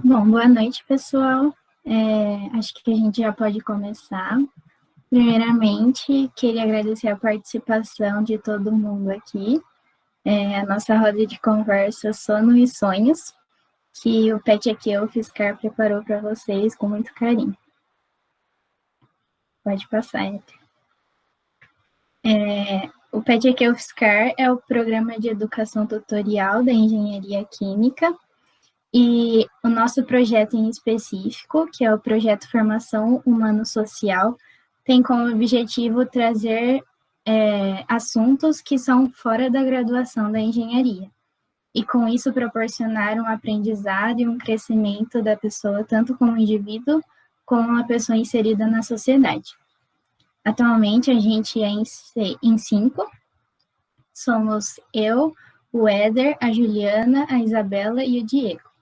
Bom, boa noite, pessoal. Acho que a gente já pode começar. Primeiramente, queria agradecer a participação de todo mundo aqui. A nossa roda de conversa Sono e Sonhos, que o Pet Aqui UFSCar preparou para vocês com muito carinho. Pode passar, Edgar. O Pet Aqui UFSCar é o programa de educação tutorial da Engenharia Química, e o nosso projeto em específico, que é o projeto Formação Humano-Social, tem como objetivo trazer assuntos que são fora da graduação da engenharia, e com isso proporcionar um aprendizado e um crescimento da pessoa, tanto como indivíduo, como uma pessoa inserida na sociedade. Atualmente, a gente é em 5, somos eu, o Éder, a Juliana, a Isabela e o Diego.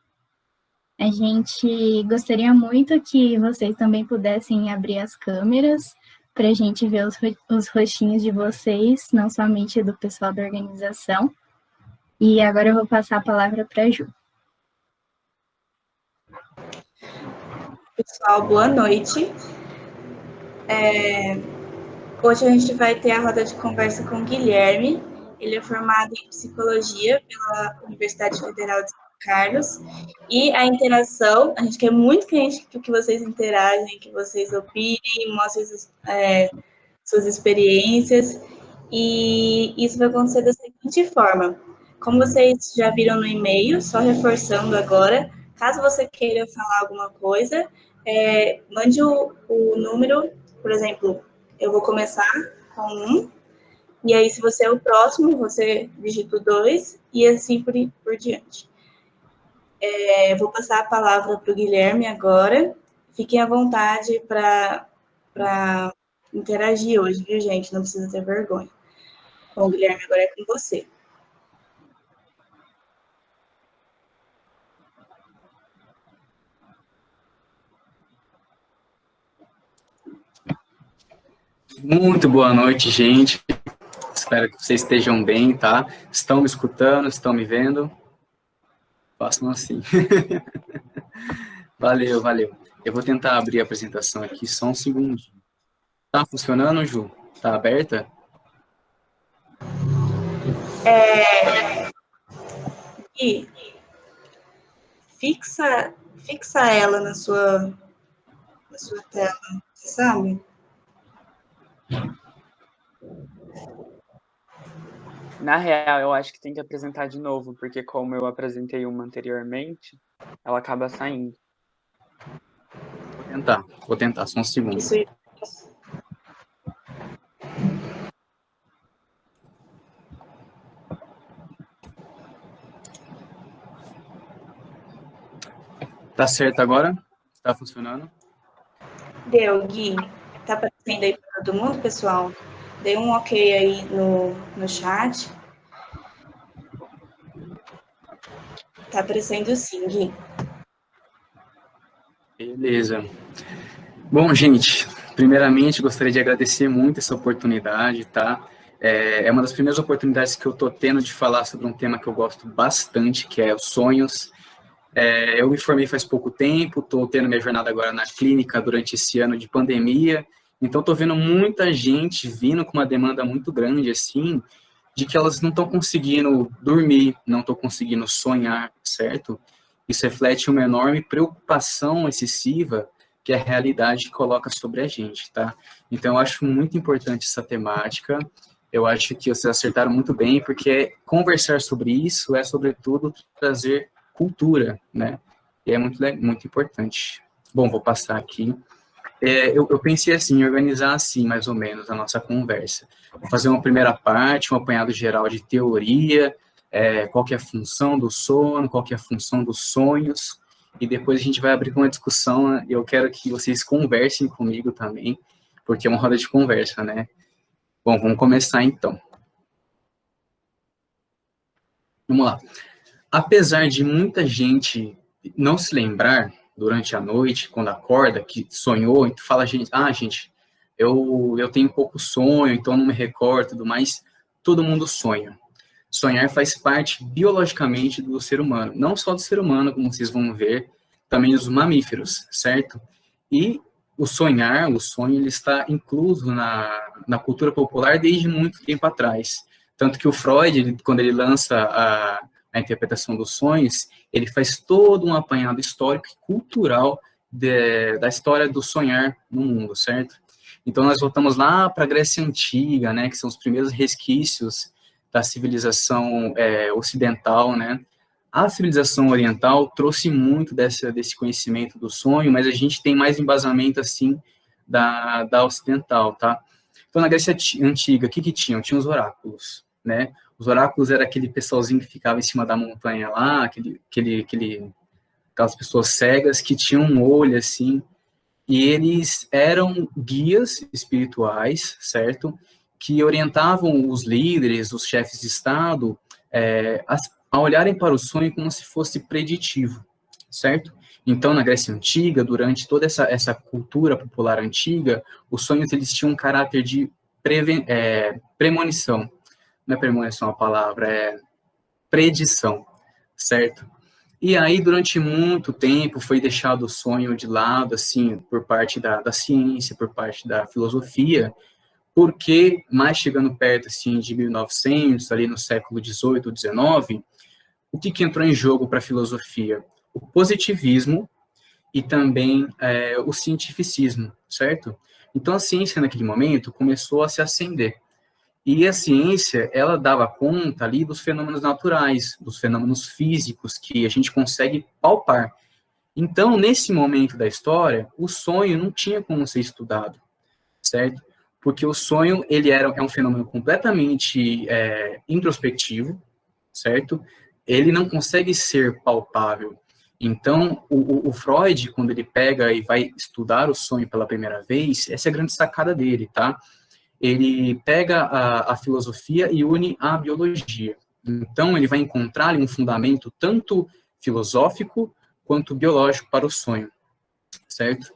A gente gostaria muito que vocês também pudessem abrir as câmeras para a gente ver os rostinhos de vocês, não somente do pessoal da organização. E agora eu vou passar a palavra para a Ju. Pessoal, boa noite. Hoje a gente vai ter a roda de conversa com o Guilherme. Ele é formado em Psicologia pela Universidade Federal de São Carlos. E a interação, a gente quer muito que vocês interagem, que vocês opinem, mostrem suas experiências. E isso vai acontecer da seguinte forma. Como vocês já viram no e-mail, só reforçando agora, caso você queira falar alguma coisa, mande o número, por exemplo, eu vou começar com 1, e aí se você é o próximo, você digita o 2, e assim por diante. Vou passar a palavra para o Guilherme agora. Fiquem à vontade para interagir hoje, viu, gente? Não precisa ter vergonha. Bom, Guilherme, agora é com você. Muito boa noite, gente. Espero que vocês estejam bem, tá? Estão me escutando, estão me vendo? Façam assim. Valeu. Eu vou tentar abrir a apresentação aqui, só um segundo. Tá funcionando, Ju? Tá aberta? E fixa ela na sua tela, você sabe? Na real, eu acho que tem que apresentar de novo, porque como eu apresentei uma anteriormente, ela acaba saindo. Vou tentar, só um segundo. Isso. Tá certo agora? Tá funcionando? Deu, Gui. Tá aparecendo aí para todo mundo, pessoal? Dê um ok aí no chat. Tá aparecendo sim, Gui. Beleza. Bom, gente, primeiramente gostaria de agradecer muito essa oportunidade, tá? É uma das primeiras oportunidades que eu tô tendo de falar sobre um tema que eu gosto bastante, que é os sonhos. Eu me formei faz pouco tempo, estou tendo minha jornada agora na clínica durante esse ano de pandemia, então estou vendo muita gente vindo com uma demanda muito grande, assim, de que elas não estão conseguindo dormir, não estão conseguindo sonhar, certo? Isso reflete uma enorme preocupação excessiva que a realidade coloca sobre a gente, tá? Então, eu acho muito importante essa temática, eu acho que vocês acertaram muito bem, porque conversar sobre isso é, sobretudo, trazer cultura, né? E é muito importante. Bom, vou passar aqui. Eu pensei assim, em organizar assim, mais ou menos, a nossa conversa. Vou fazer uma primeira parte, um apanhado geral de teoria, qual que é a função do sono, qual que é a função dos sonhos, e depois a gente vai abrir uma discussão, eu quero que vocês conversem comigo também, porque é uma roda de conversa, né? Bom, vamos começar então. Vamos lá. Apesar de muita gente não se lembrar durante a noite, quando acorda, que sonhou, então fala, gente, eu tenho pouco sonho, então não me recordo, tudo mais, todo mundo sonha. Sonhar faz parte biologicamente do ser humano, não só do ser humano, como vocês vão ver, também os mamíferos, certo? E o sonho, ele está incluso na cultura popular desde muito tempo atrás. Tanto que o Freud, quando ele lança a interpretação dos sonhos, ele faz todo um apanhado histórico e cultural da história do sonhar no mundo, certo? Então, nós voltamos lá para a Grécia Antiga, né, que são os primeiros resquícios da civilização ocidental, né? A civilização oriental trouxe muito desse conhecimento do sonho, mas a gente tem mais embasamento, assim, da ocidental, tá? Então, na Grécia Antiga, o que tinham? Tinha os oráculos, né? Os oráculos era aquele pessoalzinho que ficava em cima da montanha lá, aquelas pessoas cegas que tinham um olho, assim, e eles eram guias espirituais, certo? Que orientavam os líderes, os chefes de Estado, a olharem para o sonho como se fosse preditivo, certo? Então, na Grécia Antiga, durante toda essa cultura popular antiga, os sonhos eles tinham um caráter de premonição. Não é premonição a palavra, é predição, certo? E aí, durante muito tempo, foi deixado o sonho de lado, assim, por parte da ciência, por parte da filosofia, porque, mais chegando perto, assim, de 1900, ali no século XVIII, XIX, o que entrou em jogo para a filosofia? O positivismo e também o cientificismo, certo? Então, a ciência, naquele momento, começou a se acender. E a ciência, ela dava conta ali dos fenômenos naturais, dos fenômenos físicos que a gente consegue palpar. Então, nesse momento da história, o sonho não tinha como ser estudado, certo? Porque o sonho, ele é um fenômeno completamente introspectivo, certo? Ele não consegue ser palpável. Então, o Freud, quando ele pega e vai estudar o sonho pela primeira vez, essa é a grande sacada dele, tá? Ele pega a filosofia e une à biologia. Então, ele vai encontrar ali um fundamento tanto filosófico quanto biológico para o sonho, certo?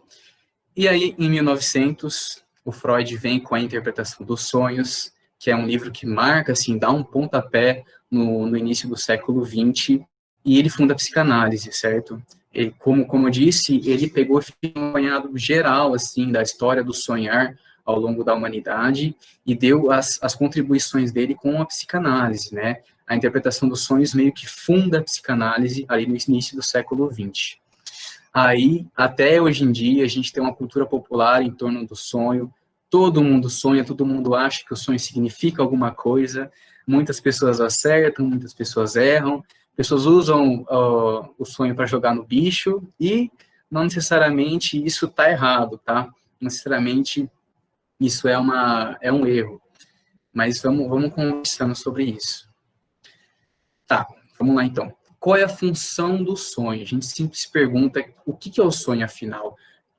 E aí, em 1900, o Freud vem com a interpretação dos sonhos, que é um livro que marca, assim, dá um pontapé no início do século XX, e ele funda a psicanálise, certo? E como eu disse, ele pegou um apanhado geral, assim, da história do sonhar ao longo da humanidade e deu as contribuições dele com a psicanálise, né? A interpretação dos sonhos meio que funda a psicanálise ali no início do século XX. Aí, até hoje em dia, a gente tem uma cultura popular em torno do sonho, todo mundo sonha, todo mundo acha que o sonho significa alguma coisa, muitas pessoas acertam, muitas pessoas erram, pessoas usam o sonho para jogar no bicho e não necessariamente isso está errado, tá? Não necessariamente isso é um erro, mas vamos conversando sobre isso. Tá, vamos lá então. Qual é a função do sonho? A gente sempre se pergunta o que é o sonho, afinal?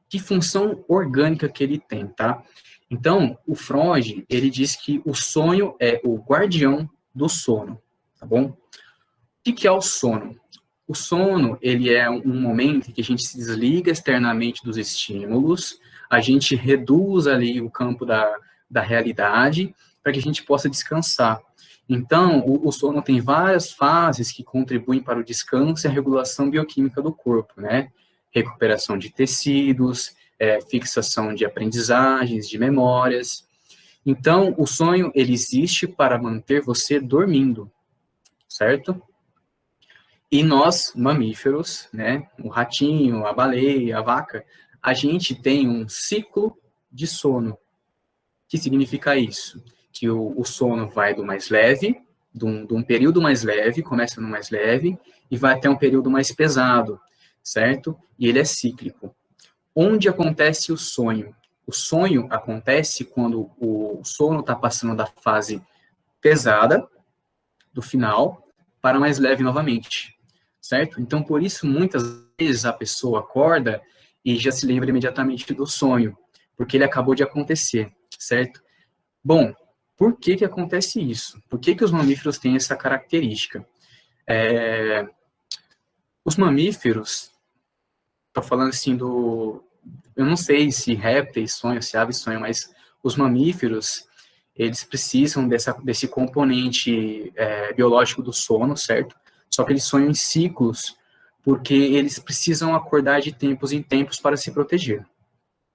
Que função orgânica que ele tem, tá? Então, o Freud, ele diz que o sonho é o guardião do sono, tá bom? O que é o sono? O sono, ele é um momento em que a gente se desliga externamente dos estímulos, a gente reduz ali o campo da realidade para que a gente possa descansar. Então, o sono tem várias fases que contribuem para o descanso e a regulação bioquímica do corpo, né? Recuperação de tecidos, fixação de aprendizagens, de memórias. Então, o sonho, ele existe para manter você dormindo, certo? E nós, mamíferos, né, o ratinho, a baleia, a vaca, a gente tem um ciclo de sono. O que significa isso? Que o sono vai do mais leve, de um período mais leve, começa no mais leve, e vai até um período mais pesado, certo? E ele é cíclico. Onde acontece o sonho? O sonho acontece quando o sono está passando da fase pesada, do final, para mais leve novamente, certo? Então, por isso, muitas vezes a pessoa acorda e já se lembra imediatamente do sonho, porque ele acabou de acontecer, certo? Bom, por que acontece isso? Por que os mamíferos têm essa característica? Os mamíferos, estou falando assim eu não sei se répteis sonham, se aves sonham, mas os mamíferos, eles precisam desse componente biológico do sono, certo? Só que eles sonham em ciclos, porque eles precisam acordar de tempos em tempos para se proteger.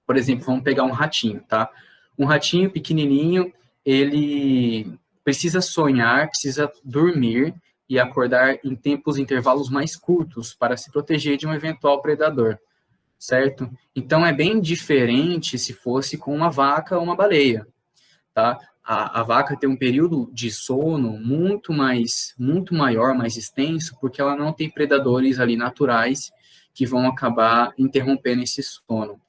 Por exemplo, vamos pegar um ratinho, tá? Um ratinho pequenininho, ele precisa sonhar, precisa dormir e acordar em intervalos mais curtos para se proteger de um eventual predador, certo? Então, é bem diferente se fosse com uma vaca ou uma baleia, tá? A vaca tem um período de sono muito maior, mais extenso, porque ela não tem predadores ali naturais que vão acabar interrompendo esse sono.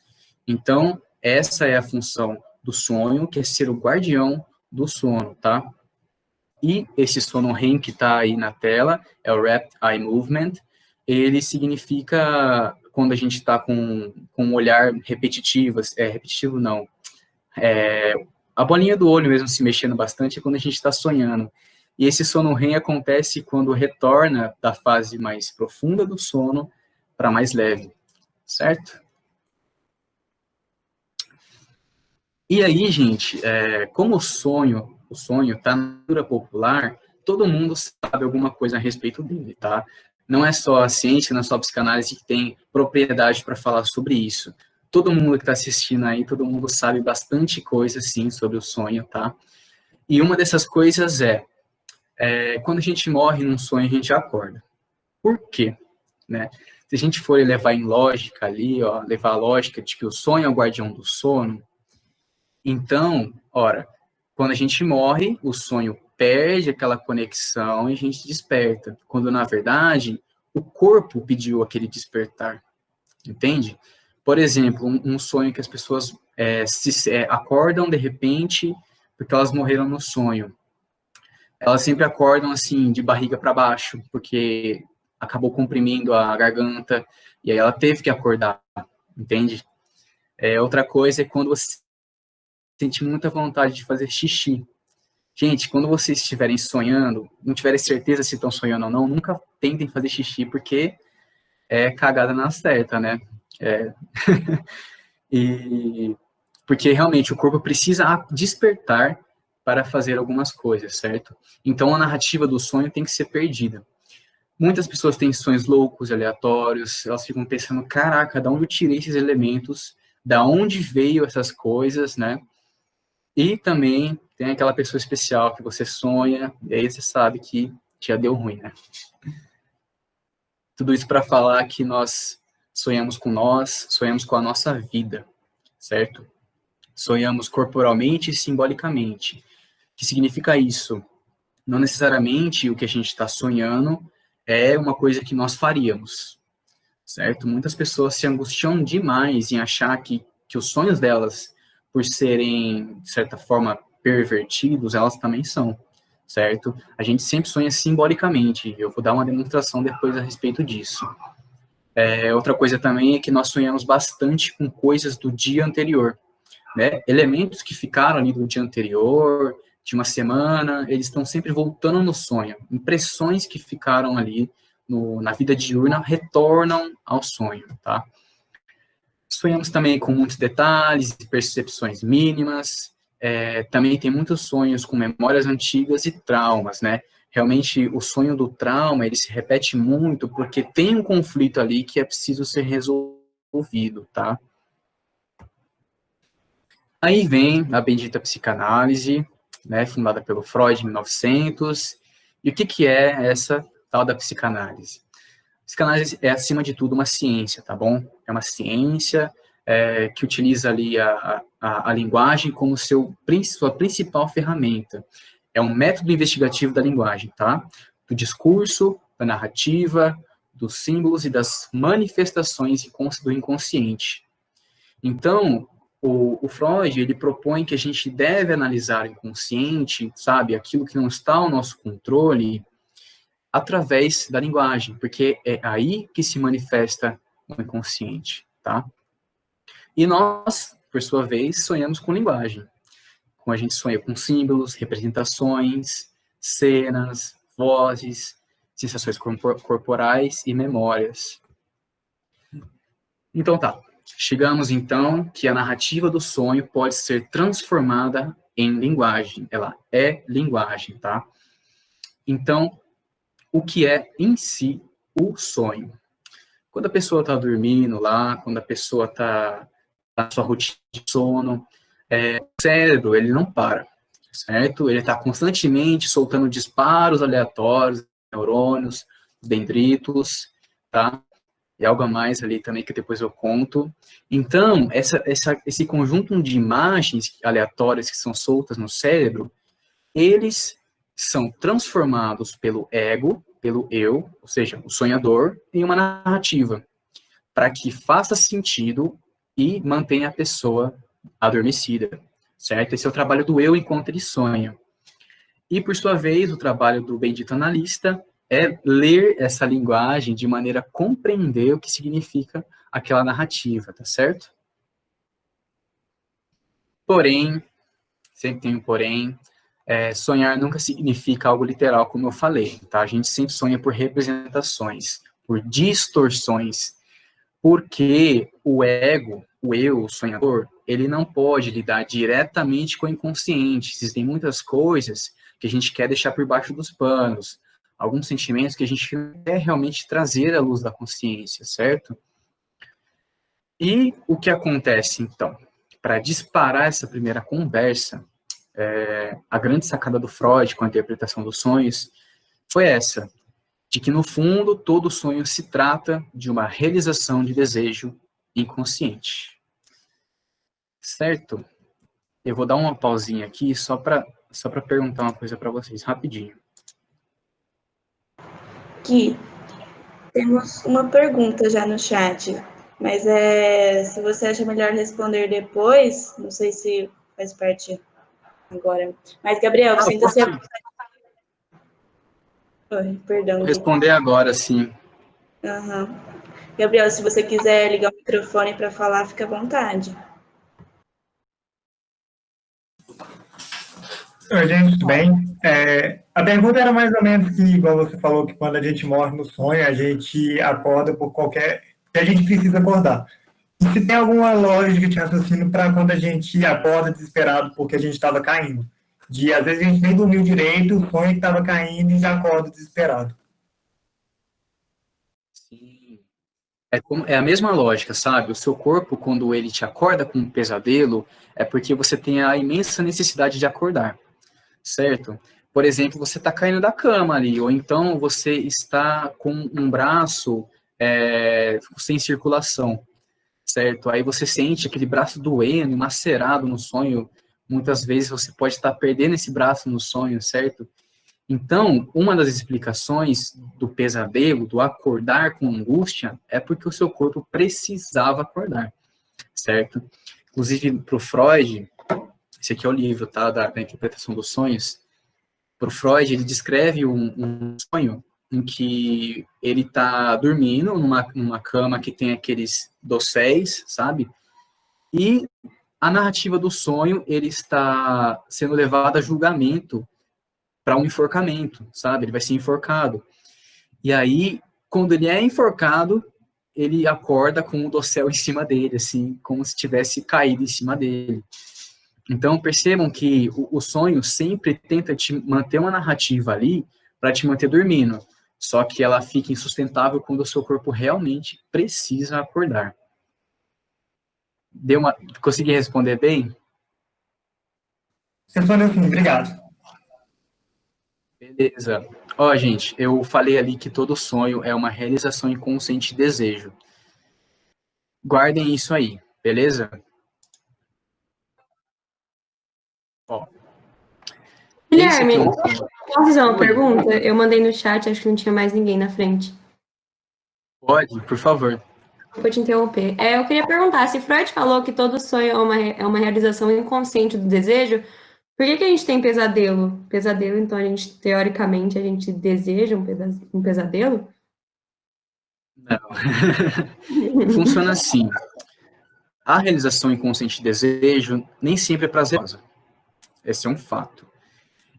Então, essa é a função do sonho, que é ser o guardião do sono, tá? E esse sono REM que está aí na tela, é o Rapid Eye Movement, ele significa quando a gente está com um olhar repetitivo, repetitivo não, a bolinha do olho mesmo se mexendo bastante é quando a gente está sonhando. E esse sono REM acontece quando retorna da fase mais profunda do sono para mais leve, certo? E aí, gente, como o sonho está na cultura popular, todo mundo sabe alguma coisa a respeito dele, tá? Não é só a ciência, não é só a psicanálise que tem propriedade para falar sobre isso. Todo mundo que está assistindo aí, todo mundo sabe bastante coisa, sim, sobre o sonho, tá? E uma dessas coisas quando a gente morre num sonho, a gente acorda. Por quê? Né? Se a gente for levar em lógica ali, ó, levar a lógica de que o sonho é o guardião do sono, então, ora, quando a gente morre, o sonho perde aquela conexão e a gente desperta, quando, na verdade, o corpo pediu aquele despertar, entende? Por exemplo, um sonho que as pessoas acordam de repente porque elas morreram no sonho. Elas sempre acordam, assim, de barriga para baixo, porque acabou comprimindo a garganta, e aí ela teve que acordar, entende? Outra coisa é quando você sente muita vontade de fazer xixi. Gente, quando vocês estiverem sonhando, não tiverem certeza se estão sonhando ou não, nunca tentem fazer xixi, porque é cagada na certa, né? Porque realmente o corpo precisa despertar para fazer algumas coisas, certo? Então a narrativa do sonho tem que ser perdida. Muitas pessoas têm sonhos loucos, aleatórios, elas ficam pensando, caraca, da onde eu tirei esses elementos, da onde veio essas coisas, né? E também tem aquela pessoa especial que você sonha, e aí você sabe que já deu ruim, né? Tudo isso para falar que nós, sonhamos com a nossa vida, certo? Sonhamos corporalmente e simbolicamente. O que significa isso? Não necessariamente o que a gente está sonhando é uma coisa que nós faríamos, certo? Muitas pessoas se angustiam demais em achar que os sonhos delas, por serem, de certa forma, pervertidos, elas também são, certo? A gente sempre sonha simbolicamente, eu vou dar uma demonstração depois a respeito disso. Outra coisa também é que nós sonhamos bastante com coisas do dia anterior, né? Elementos que ficaram ali do dia anterior, de uma semana, eles estão sempre voltando no sonho. Impressões que ficaram ali na vida diurna retornam ao sonho, tá? Sonhamos também com muitos detalhes e percepções mínimas. Também tem muitos sonhos com memórias antigas e traumas, né? Realmente, o sonho do trauma, ele se repete muito porque tem um conflito ali que é preciso ser resolvido, tá? Aí vem a bendita psicanálise, né, fundada pelo Freud em 1900. E o que é essa tal da psicanálise? A psicanálise é, acima de tudo, uma ciência, tá bom? É uma ciência que utiliza ali a linguagem como sua principal ferramenta. É um método investigativo da linguagem, tá? Do discurso, da narrativa, dos símbolos e das manifestações do inconsciente. Então, o Freud, ele propõe que a gente deve analisar o inconsciente, sabe, aquilo que não está ao nosso controle, através da linguagem, porque é aí que se manifesta o inconsciente, tá? E nós, por sua vez, sonhamos com linguagem. Como a gente sonha com símbolos, representações, cenas, vozes, sensações corporais e memórias. Então tá. Chegamos, então, que a narrativa do sonho pode ser transformada em linguagem. Ela é linguagem, tá? Então, o que é, em si, o sonho? Quando a pessoa está dormindo lá, quando a pessoa está na sua rotina de sono, o cérebro, ele não para, certo? Ele está constantemente soltando disparos aleatórios, neurônios, dendritos, tá? E algo a mais ali também que depois eu conto. Então, esse conjunto de imagens aleatórias que são soltas no cérebro, eles são transformados pelo ego, pelo eu, ou seja, o sonhador, em uma narrativa, para que faça sentido e mantenha a pessoa adormecida, certo? Esse é o trabalho do eu enquanto ele sonha. E, por sua vez, o trabalho do bendito analista é ler essa linguagem de maneira a compreender o que significa aquela narrativa, tá certo? Porém, sempre tem um porém, sonhar nunca significa algo literal, como eu falei, tá? A gente sempre sonha por representações, por distorções, porque o ego, o eu, o sonhador, ele não pode lidar diretamente com o inconsciente. Existem muitas coisas que a gente quer deixar por baixo dos panos, alguns sentimentos que a gente quer realmente trazer à luz da consciência, certo? E o que acontece, então? Para disparar essa primeira conversa, a grande sacada do Freud com a interpretação dos sonhos foi essa, de que, no fundo, todo sonho se trata de uma realização de desejo inconsciente. Certo? Eu vou dar uma pausinha aqui só para perguntar uma coisa para vocês, rapidinho. Gui, temos uma pergunta já no chat, mas se você acha melhor responder depois, não sei se faz parte agora. Mas, Gabriel, sinta-se à vontade. Oi, perdão. Vou responder agora, sim. Uhum. Gabriel, se você quiser ligar o microfone para falar, fica à vontade. Oi, gente, tudo bem? A pergunta era mais ou menos que, igual você falou, que quando a gente morre no sonho, a gente acorda por qualquer... que a gente precisa acordar. E se tem alguma lógica de raciocínio para quando a gente acorda desesperado porque a gente estava caindo? Às vezes a gente nem dormiu direito, o sonho estava caindo e já acorda desesperado. Sim. É a mesma lógica, sabe? O seu corpo, quando ele te acorda com um pesadelo, é porque você tem a imensa necessidade de acordar, certo? Por exemplo, você está caindo da cama ali, ou então você está com um braço sem circulação, certo? Aí você sente aquele braço doendo, macerado no sonho. Muitas vezes você pode estar perdendo esse braço no sonho, certo? Então, uma das explicações do pesadelo, do acordar com angústia, é porque o seu corpo precisava acordar, certo? Inclusive, para o Freud, esse aqui é o livro, tá, da interpretação dos sonhos. Para o Freud, ele descreve um sonho em que ele está dormindo numa cama que tem aqueles dosséis, sabe? E a narrativa do sonho, ele está sendo levado a julgamento para um enforcamento, sabe? Ele vai ser enforcado. E aí, quando ele é enforcado, ele acorda com o dossel em cima dele, assim, como se tivesse caído em cima dele. Então, percebam que o sonho sempre tenta te manter uma narrativa ali para te manter dormindo, só que ela fica insustentável quando o seu corpo realmente precisa acordar. Consegui responder bem? Respondeu sim, obrigado. Beleza. Ó, gente, eu falei ali que todo sonho é uma realização inconsciente de desejo. Guardem isso aí, beleza? Ó. Guilherme, posso fazer uma pergunta? Eu mandei no chat, acho que não tinha mais ninguém na frente. Pode, por favor. Vou te interromper. Eu queria perguntar, se Freud falou que todo sonho é uma realização inconsciente do desejo, por que a gente tem pesadelo? Pesadelo, então, teoricamente, a gente deseja um pesadelo? Não. Funciona assim. A realização inconsciente de desejo nem sempre é prazerosa. Esse é um fato.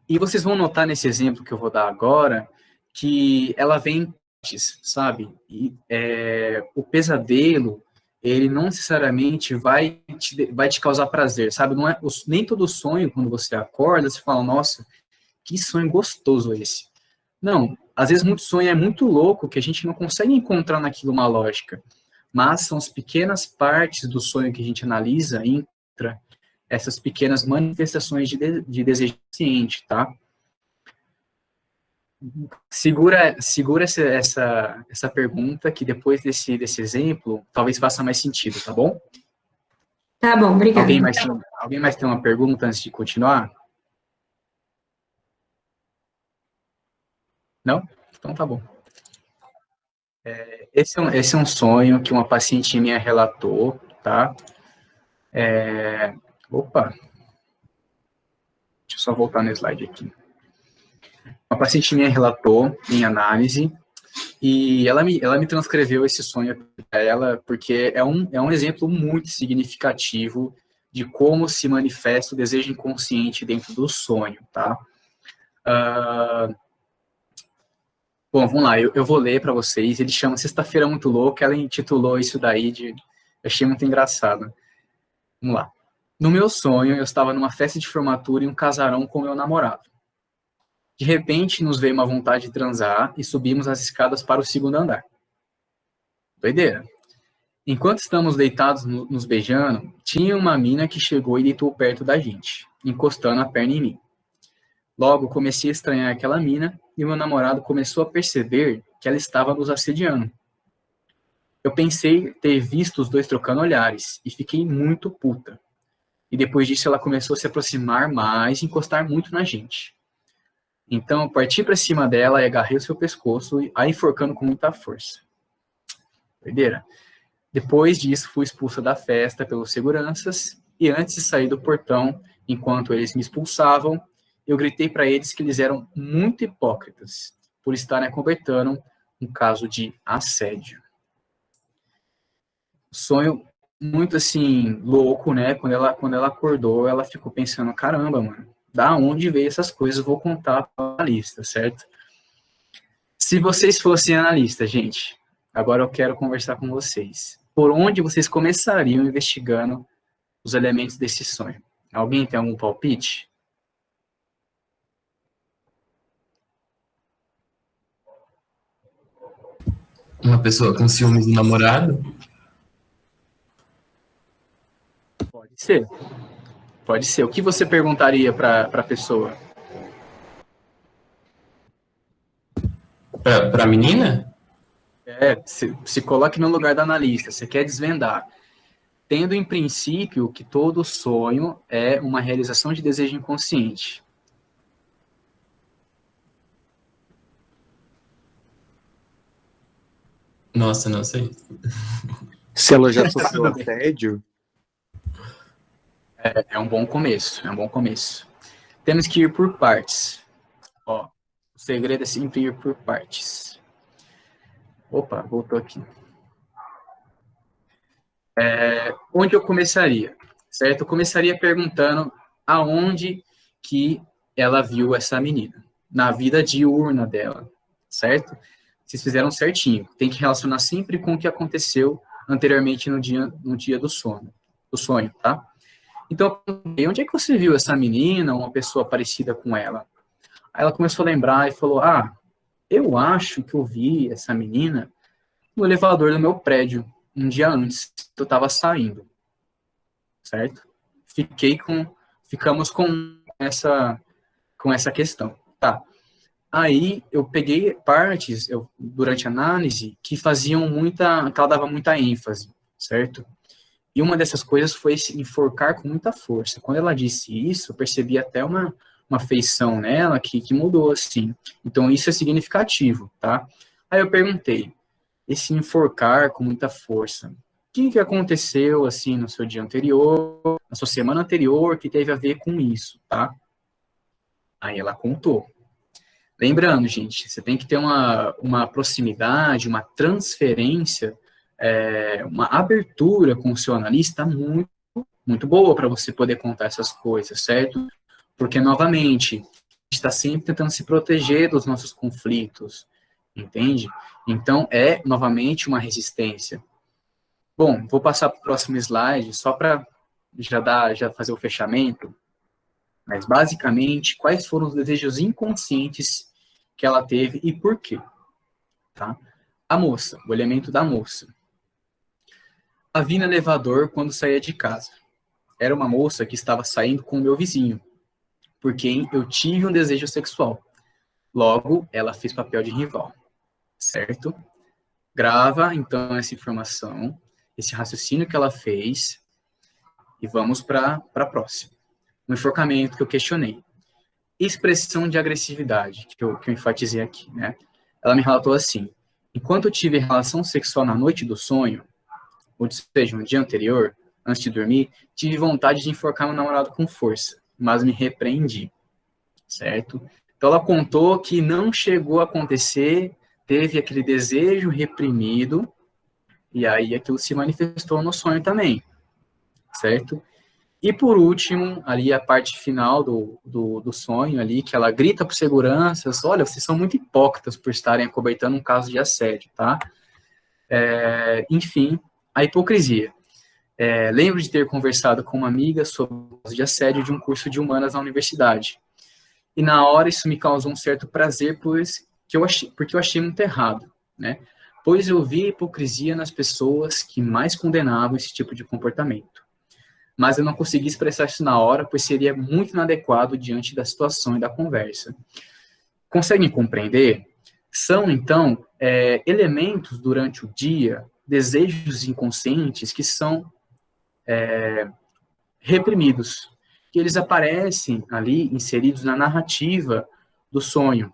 E vocês vão notar nesse exemplo que eu vou dar agora, que ela vem antes, sabe? E, o pesadelo, ele não necessariamente vai te causar prazer, sabe? Não é, nem todo sonho, quando você acorda, você fala, nossa, que sonho gostoso esse. Não, às vezes muito sonho é muito louco que a gente não consegue encontrar naquilo uma lógica, mas são as pequenas partes do sonho que a gente analisa e encontra essas pequenas manifestações de desejo consciente, tá? Segura essa pergunta, que depois desse exemplo, talvez faça mais sentido, tá bom? Tá bom, obrigada. Alguém mais tem uma pergunta antes de continuar? Não? Então tá bom. Esse é um sonho que uma paciente minha relatou, tá? Opa! Deixa eu só voltar no slide aqui. Uma paciente minha relatou em análise e ela me transcreveu esse sonho para ela porque é um exemplo muito significativo de como se manifesta o desejo inconsciente dentro do sonho, tá? Bom, vamos lá, eu vou ler para vocês. Ele chama Sexta-feira Muito Louca, ela intitulou isso daí eu achei muito engraçado. Vamos lá. No meu sonho, eu estava numa festa de formatura em um casarão com meu namorado. De repente, nos veio uma vontade de transar e subimos as escadas para o segundo andar. Doideira. Enquanto estamos deitados nos beijando, tinha uma mina que chegou e deitou perto da gente, encostando a perna em mim. Logo, comecei a estranhar aquela mina e meu namorado começou a perceber que ela estava nos assediando. Eu pensei ter visto os dois trocando olhares e fiquei muito puta. E depois disso ela começou a se aproximar mais e encostar muito na gente. Então eu parti para cima dela e agarrei o seu pescoço, a enforcando com muita força. Doideira. Depois disso fui expulsa da festa pelos seguranças e antes de sair do portão, enquanto eles me expulsavam, eu gritei para eles que eles eram muito hipócritas por estarem acobertando um caso de assédio. Sonho muito, assim, louco, né? Quando ela acordou, ela ficou pensando, caramba, mano, da onde veio essas coisas? Vou contar para o analista, certo? Se vocês fossem analistas, gente, agora eu quero conversar com vocês. Por onde vocês começariam investigando os elementos desse sonho? Alguém tem algum palpite? Uma pessoa com ciúmes do namorado? Pode ser. Pode ser. O que você perguntaria para a pessoa? Para a menina? Se coloque no lugar da analista. Você quer desvendar. Tendo em princípio que todo sonho é uma realização de desejo inconsciente. Nossa, não sei. Se ela já sofreu assédio? É um bom começo, é um bom começo. Temos que ir por partes. Ó, o segredo é sempre ir por partes. Opa, voltou aqui. Onde eu começaria, certo? Eu começaria perguntando aonde que ela viu essa menina. Na vida diurna dela, certo? Vocês fizeram certinho. Tem que relacionar sempre com o que aconteceu anteriormente no dia do sonho, tá? Então, onde é que você viu essa menina, uma pessoa parecida com ela? Aí ela começou a lembrar e falou, eu acho que eu vi essa menina no elevador do meu prédio, um dia antes que eu estava saindo, certo? Ficamos com essa questão, tá? Aí eu peguei partes, durante a análise, que que ela dava muita ênfase, certo? E uma dessas coisas foi se enforcar com muita força. Quando ela disse isso, eu percebi até uma feição nela que mudou, assim. Então, isso é significativo, tá? Aí eu perguntei, esse enforcar com muita força, o que aconteceu, assim, no seu dia anterior, na sua semana anterior, que teve a ver com isso, tá? Aí ela contou. Lembrando, gente, você tem que ter uma proximidade, uma transferência, uma abertura com o seu analista muito, muito boa para você poder contar essas coisas, certo? Porque, novamente, a gente está sempre tentando se proteger dos nossos conflitos, entende? Então, novamente, uma resistência. Bom, vou passar para o próximo slide, só para já fazer o fechamento. Mas, basicamente, quais foram os desejos inconscientes que ela teve e por quê, tá? A moça, o elemento da moça. A vi no elevador quando saía de casa. Era uma moça que estava saindo com o meu vizinho, por quem eu tive um desejo sexual. Logo, ela fez papel de rival, certo? Grava, então, essa informação, esse raciocínio que ela fez, e vamos para a próxima. O enforcamento que eu questionei. Expressão de agressividade, que eu enfatizei aqui, né? Ela me relatou assim: enquanto eu tive relação sexual na noite do sonho, ou seja, no dia anterior, antes de dormir, tive vontade de enforcar meu namorado com força, mas me repreendi, certo? Então ela contou que não chegou a acontecer, teve aquele desejo reprimido, e aí aquilo se manifestou no sonho também, certo? E por último, ali a parte final do sonho ali, que ela grita para seguranças: olha, vocês são muito hipócritas por estarem acobertando um caso de assédio, tá? Enfim, a hipocrisia. Lembro de ter conversado com uma amiga sobre o caso de assédio de um curso de humanas na universidade. E na hora isso me causou um certo prazer, porque eu achei muito errado, né? Pois eu vi a hipocrisia nas pessoas que mais condenavam esse tipo de comportamento. Mas eu não consegui expressar isso na hora, pois seria muito inadequado diante da situação e da conversa. Conseguem compreender? São, então, elementos durante o dia, desejos inconscientes que são reprimidos, que eles aparecem ali, inseridos na narrativa do sonho.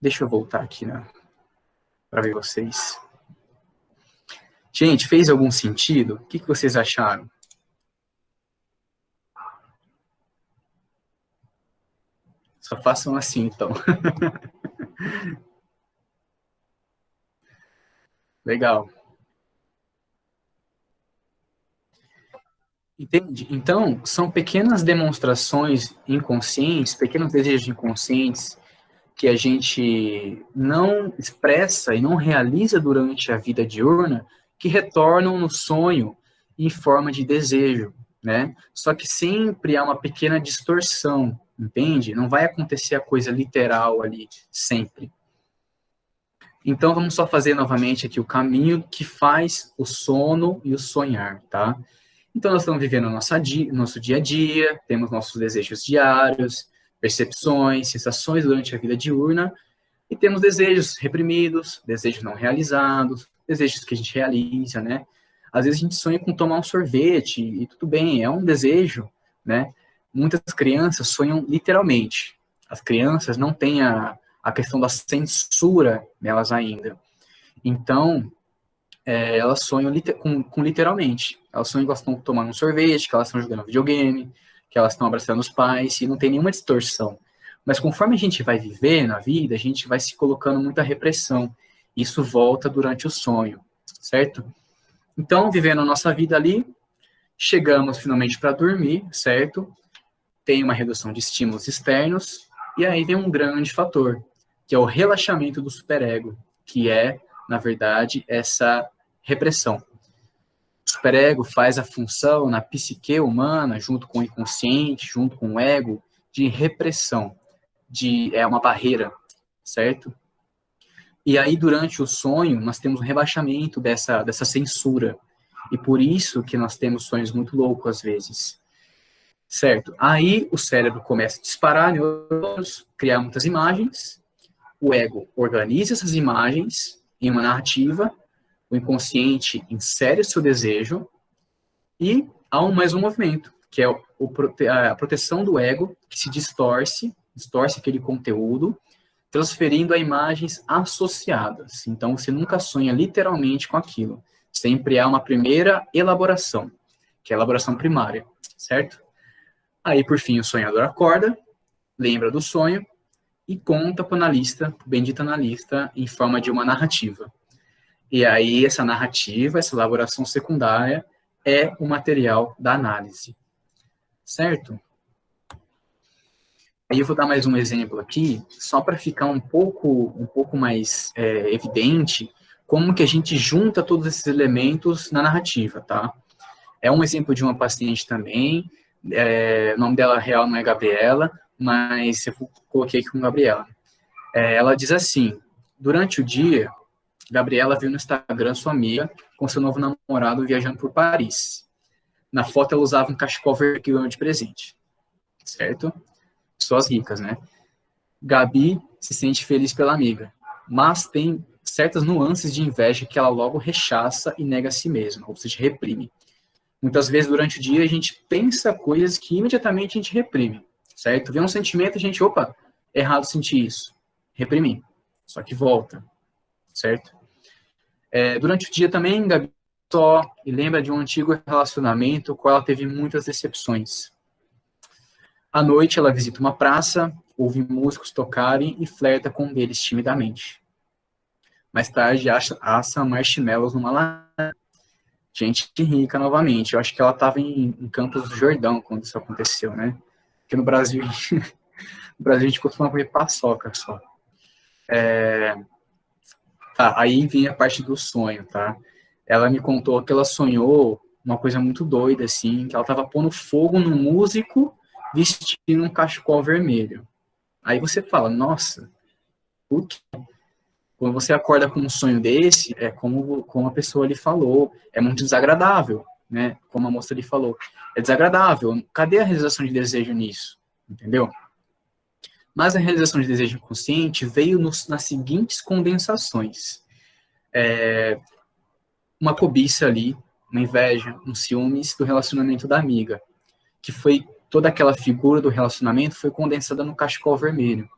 Deixa eu voltar aqui, né, para ver vocês. Gente, fez algum sentido? O que vocês acharam? Só façam assim, então. Legal. Entende? Então, são pequenas demonstrações inconscientes, pequenos desejos inconscientes que a gente não expressa e não realiza durante a vida diurna, que retornam no sonho em forma de desejo, né? Só que sempre há uma pequena distorção, entende? Não vai acontecer a coisa literal ali, sempre. Então, vamos só fazer novamente aqui o caminho que faz o sono e o sonhar, tá? Então, nós estamos vivendo nosso dia a dia, temos nossos desejos diários, percepções, sensações durante a vida diurna, e temos desejos reprimidos, desejos não realizados, desejos que a gente realiza, né? Às vezes a gente sonha com tomar um sorvete, e tudo bem, é um desejo, né? Muitas crianças sonham literalmente. As crianças não têm a questão da censura nelas ainda. Então, elas sonham com literalmente. Elas sonham que elas estão tomando um sorvete, que elas estão jogando videogame, que elas estão abraçando os pais, e não tem nenhuma distorção. Mas conforme a gente vai viver na vida, a gente vai se colocando muita repressão. Isso volta durante o sonho, certo? Então, vivendo a nossa vida ali, chegamos finalmente para dormir, certo? Tem uma redução de estímulos externos, e aí vem um grande fator, que é o relaxamento do superego, que é, na verdade, essa repressão. O superego faz a função na psique humana, junto com o inconsciente, junto com o ego, de repressão, é uma barreira, certo? E aí, durante o sonho, nós temos um rebaixamento dessa censura. E por isso que nós temos sonhos muito loucos, às vezes. Certo? Aí, o cérebro começa a disparar neurônios, criar muitas imagens. O ego organiza essas imagens em uma narrativa. O inconsciente insere o seu desejo. E há mais um movimento, que é a proteção do ego, que se distorce aquele conteúdo, transferindo a imagens associadas. Então, você nunca sonha literalmente com aquilo. Sempre há uma primeira elaboração, que é a elaboração primária, certo? Aí, por fim, o sonhador acorda, lembra do sonho e conta para o analista, o bendito analista, em forma de uma narrativa. E aí, essa narrativa, essa elaboração secundária, é o material da análise, certo? Aí eu vou dar mais um exemplo aqui, só para ficar um pouco mais evidente como que a gente junta todos esses elementos na narrativa, tá? É um exemplo de uma paciente também, o nome dela real não é Gabriela, mas eu coloquei aqui com Gabriela. Ela diz assim: durante o dia, Gabriela viu no Instagram sua amiga com seu novo namorado viajando por Paris. Na foto, ela usava um cachecol verde que ganhou de presente. Certo? Pessoas ricas, né? Gabi se sente feliz pela amiga, mas tem certas nuances de inveja que ela logo rechaça e nega a si mesma, ou seja, reprime. Muitas vezes, durante o dia, a gente pensa coisas que imediatamente a gente reprime, certo? Vê um sentimento, a gente, opa, é errado sentir isso. Reprimir. Só que volta, certo? Durante o dia também, Gabi só e lembra de um antigo relacionamento com qual ela teve muitas decepções. À noite, ela visita uma praça, ouve músicos tocarem e flerta com um deles timidamente. Mais tarde, assa marshmallows numa lareira. Gente rica novamente. Eu acho que ela estava em Campos do Jordão quando isso aconteceu, né? Porque no Brasil, a gente costuma comer paçoca só. Tá, aí vem a parte do sonho, tá? Ela me contou que ela sonhou uma coisa muito doida, assim, que ela estava pondo fogo no músico vestindo um cachecol vermelho. Aí você fala, nossa, por quê? Quando você acorda com um sonho desse, é como a pessoa ali falou, é muito desagradável, né? Como a moça ali falou, é desagradável. Cadê a realização de desejo nisso? Entendeu? Mas a realização de desejo inconsciente veio nas seguintes condensações. Uma cobiça ali, uma inveja, um ciúmes do relacionamento da amiga, que foi toda aquela figura do relacionamento foi condensada no cachecol vermelho,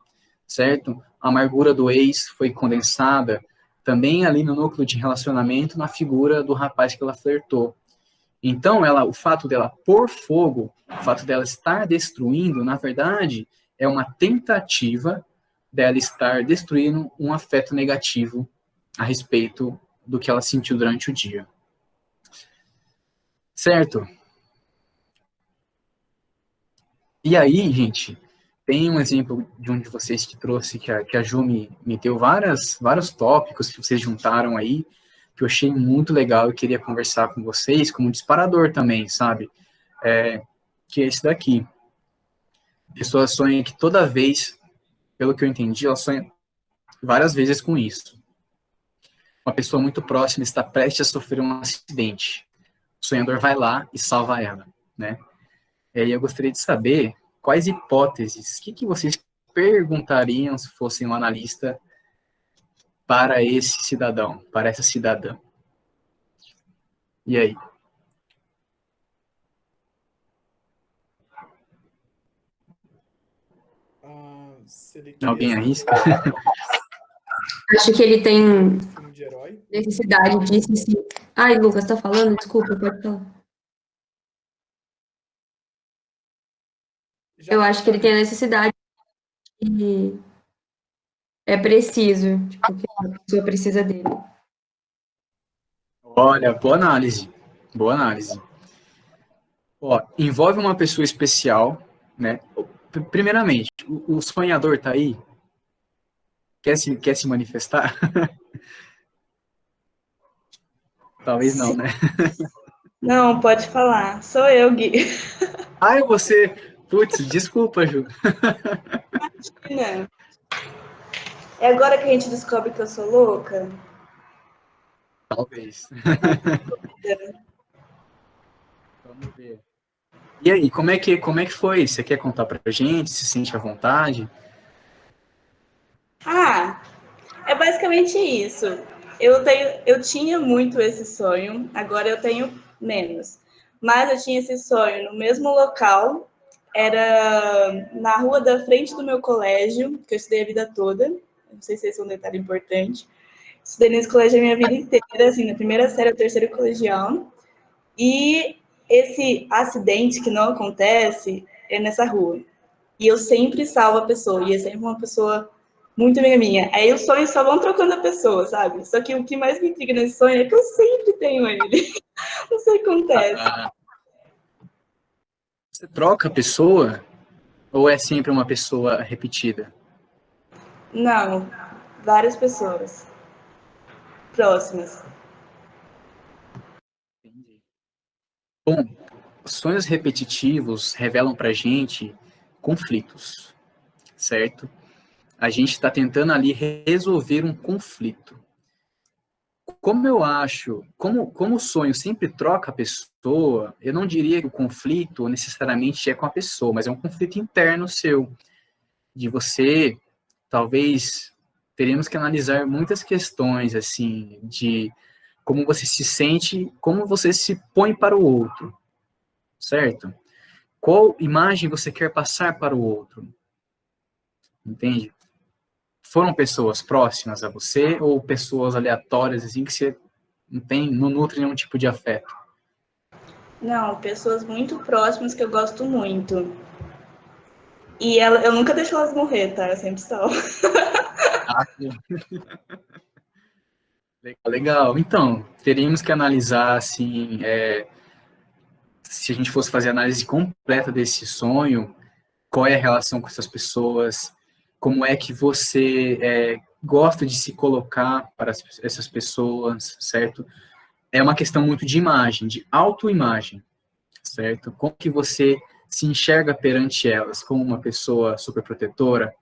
certo? A amargura do ex foi condensada também ali no núcleo de relacionamento, na figura do rapaz que ela flertou. Então, o fato dela pôr fogo, o fato dela estar destruindo, na verdade, é uma tentativa dela estar destruindo um afeto negativo a respeito do que ela sentiu durante o dia. Certo? E aí, gente, tem um exemplo de um de vocês que trouxe, que a Ju me deu vários tópicos que vocês juntaram aí, que eu achei muito legal e queria conversar com vocês, como um disparador também, sabe? Que é esse daqui. A pessoa sonha que toda vez, pelo que eu entendi, ela sonha várias vezes com isso. Uma pessoa muito próxima está prestes a sofrer um acidente. O sonhador vai lá e salva ela, né? E aí eu gostaria de saber quais hipóteses, o que vocês perguntariam se fossem um analista para esse cidadão, para essa cidadã. E aí? Alguém arrisca? Acho que ele tem Filme de herói? necessidade disso, sim. Ai, Lucas, tá falando? Desculpa, pode falar. Eu acho que ele tem a necessidade e é preciso, tipo, que a pessoa precisa dele. Olha, boa análise. Boa análise. Ó, envolve uma pessoa especial, né? Primeiramente, o sonhador tá aí? Quer se manifestar? Talvez não, né? Não, pode falar. Sou eu, Gui. Ai, você... Putz, desculpa, Ju. Imagina. É agora que a gente descobre que eu sou louca? Talvez. Vamos ver. E aí, como é que foi? Você quer contar pra gente? Se sente à vontade? É basicamente isso. Eu tinha muito esse sonho, agora eu tenho menos. Mas eu tinha esse sonho no mesmo local, era na rua da frente do meu colégio, que eu estudei a vida toda. Não sei se esse é um detalhe importante. Estudei nesse colégio a minha vida inteira, assim, da primeira série ao terceiro colegial. E esse acidente que não acontece é nessa rua. E eu sempre salvo a pessoa, e é sempre uma pessoa muito amiga minha. Aí os sonhos só vão trocando a pessoa, sabe? Só que o que mais me intriga nesse sonho é que eu sempre tenho ele. Não sei o que acontece. Você troca a pessoa ou é sempre uma pessoa repetida? Não, várias pessoas próximas. Entendi. Bom, sonhos repetitivos revelam pra gente conflitos, certo? A gente está tentando ali resolver um conflito. Como eu acho, como o sonho sempre troca a pessoa, eu não diria que o conflito necessariamente é com a pessoa, mas é um conflito interno seu, de você, talvez, teríamos que analisar muitas questões, assim, de como você se sente, como você se põe para o outro, certo? Qual imagem você quer passar para o outro, entende? Foram pessoas próximas a você ou pessoas aleatórias, assim, que você não nutre nenhum tipo de afeto? Não, pessoas muito próximas que eu gosto muito. E eu nunca deixo elas morrer, tá? Eu sempre salvo. Ah, legal. Então, teríamos que analisar, assim, se a gente fosse fazer a análise completa desse sonho, qual é a relação com essas pessoas, como é que você gosta de se colocar para essas pessoas, certo? É uma questão muito de imagem, de autoimagem, certo? Como que você se enxerga perante elas, como uma pessoa superprotetora?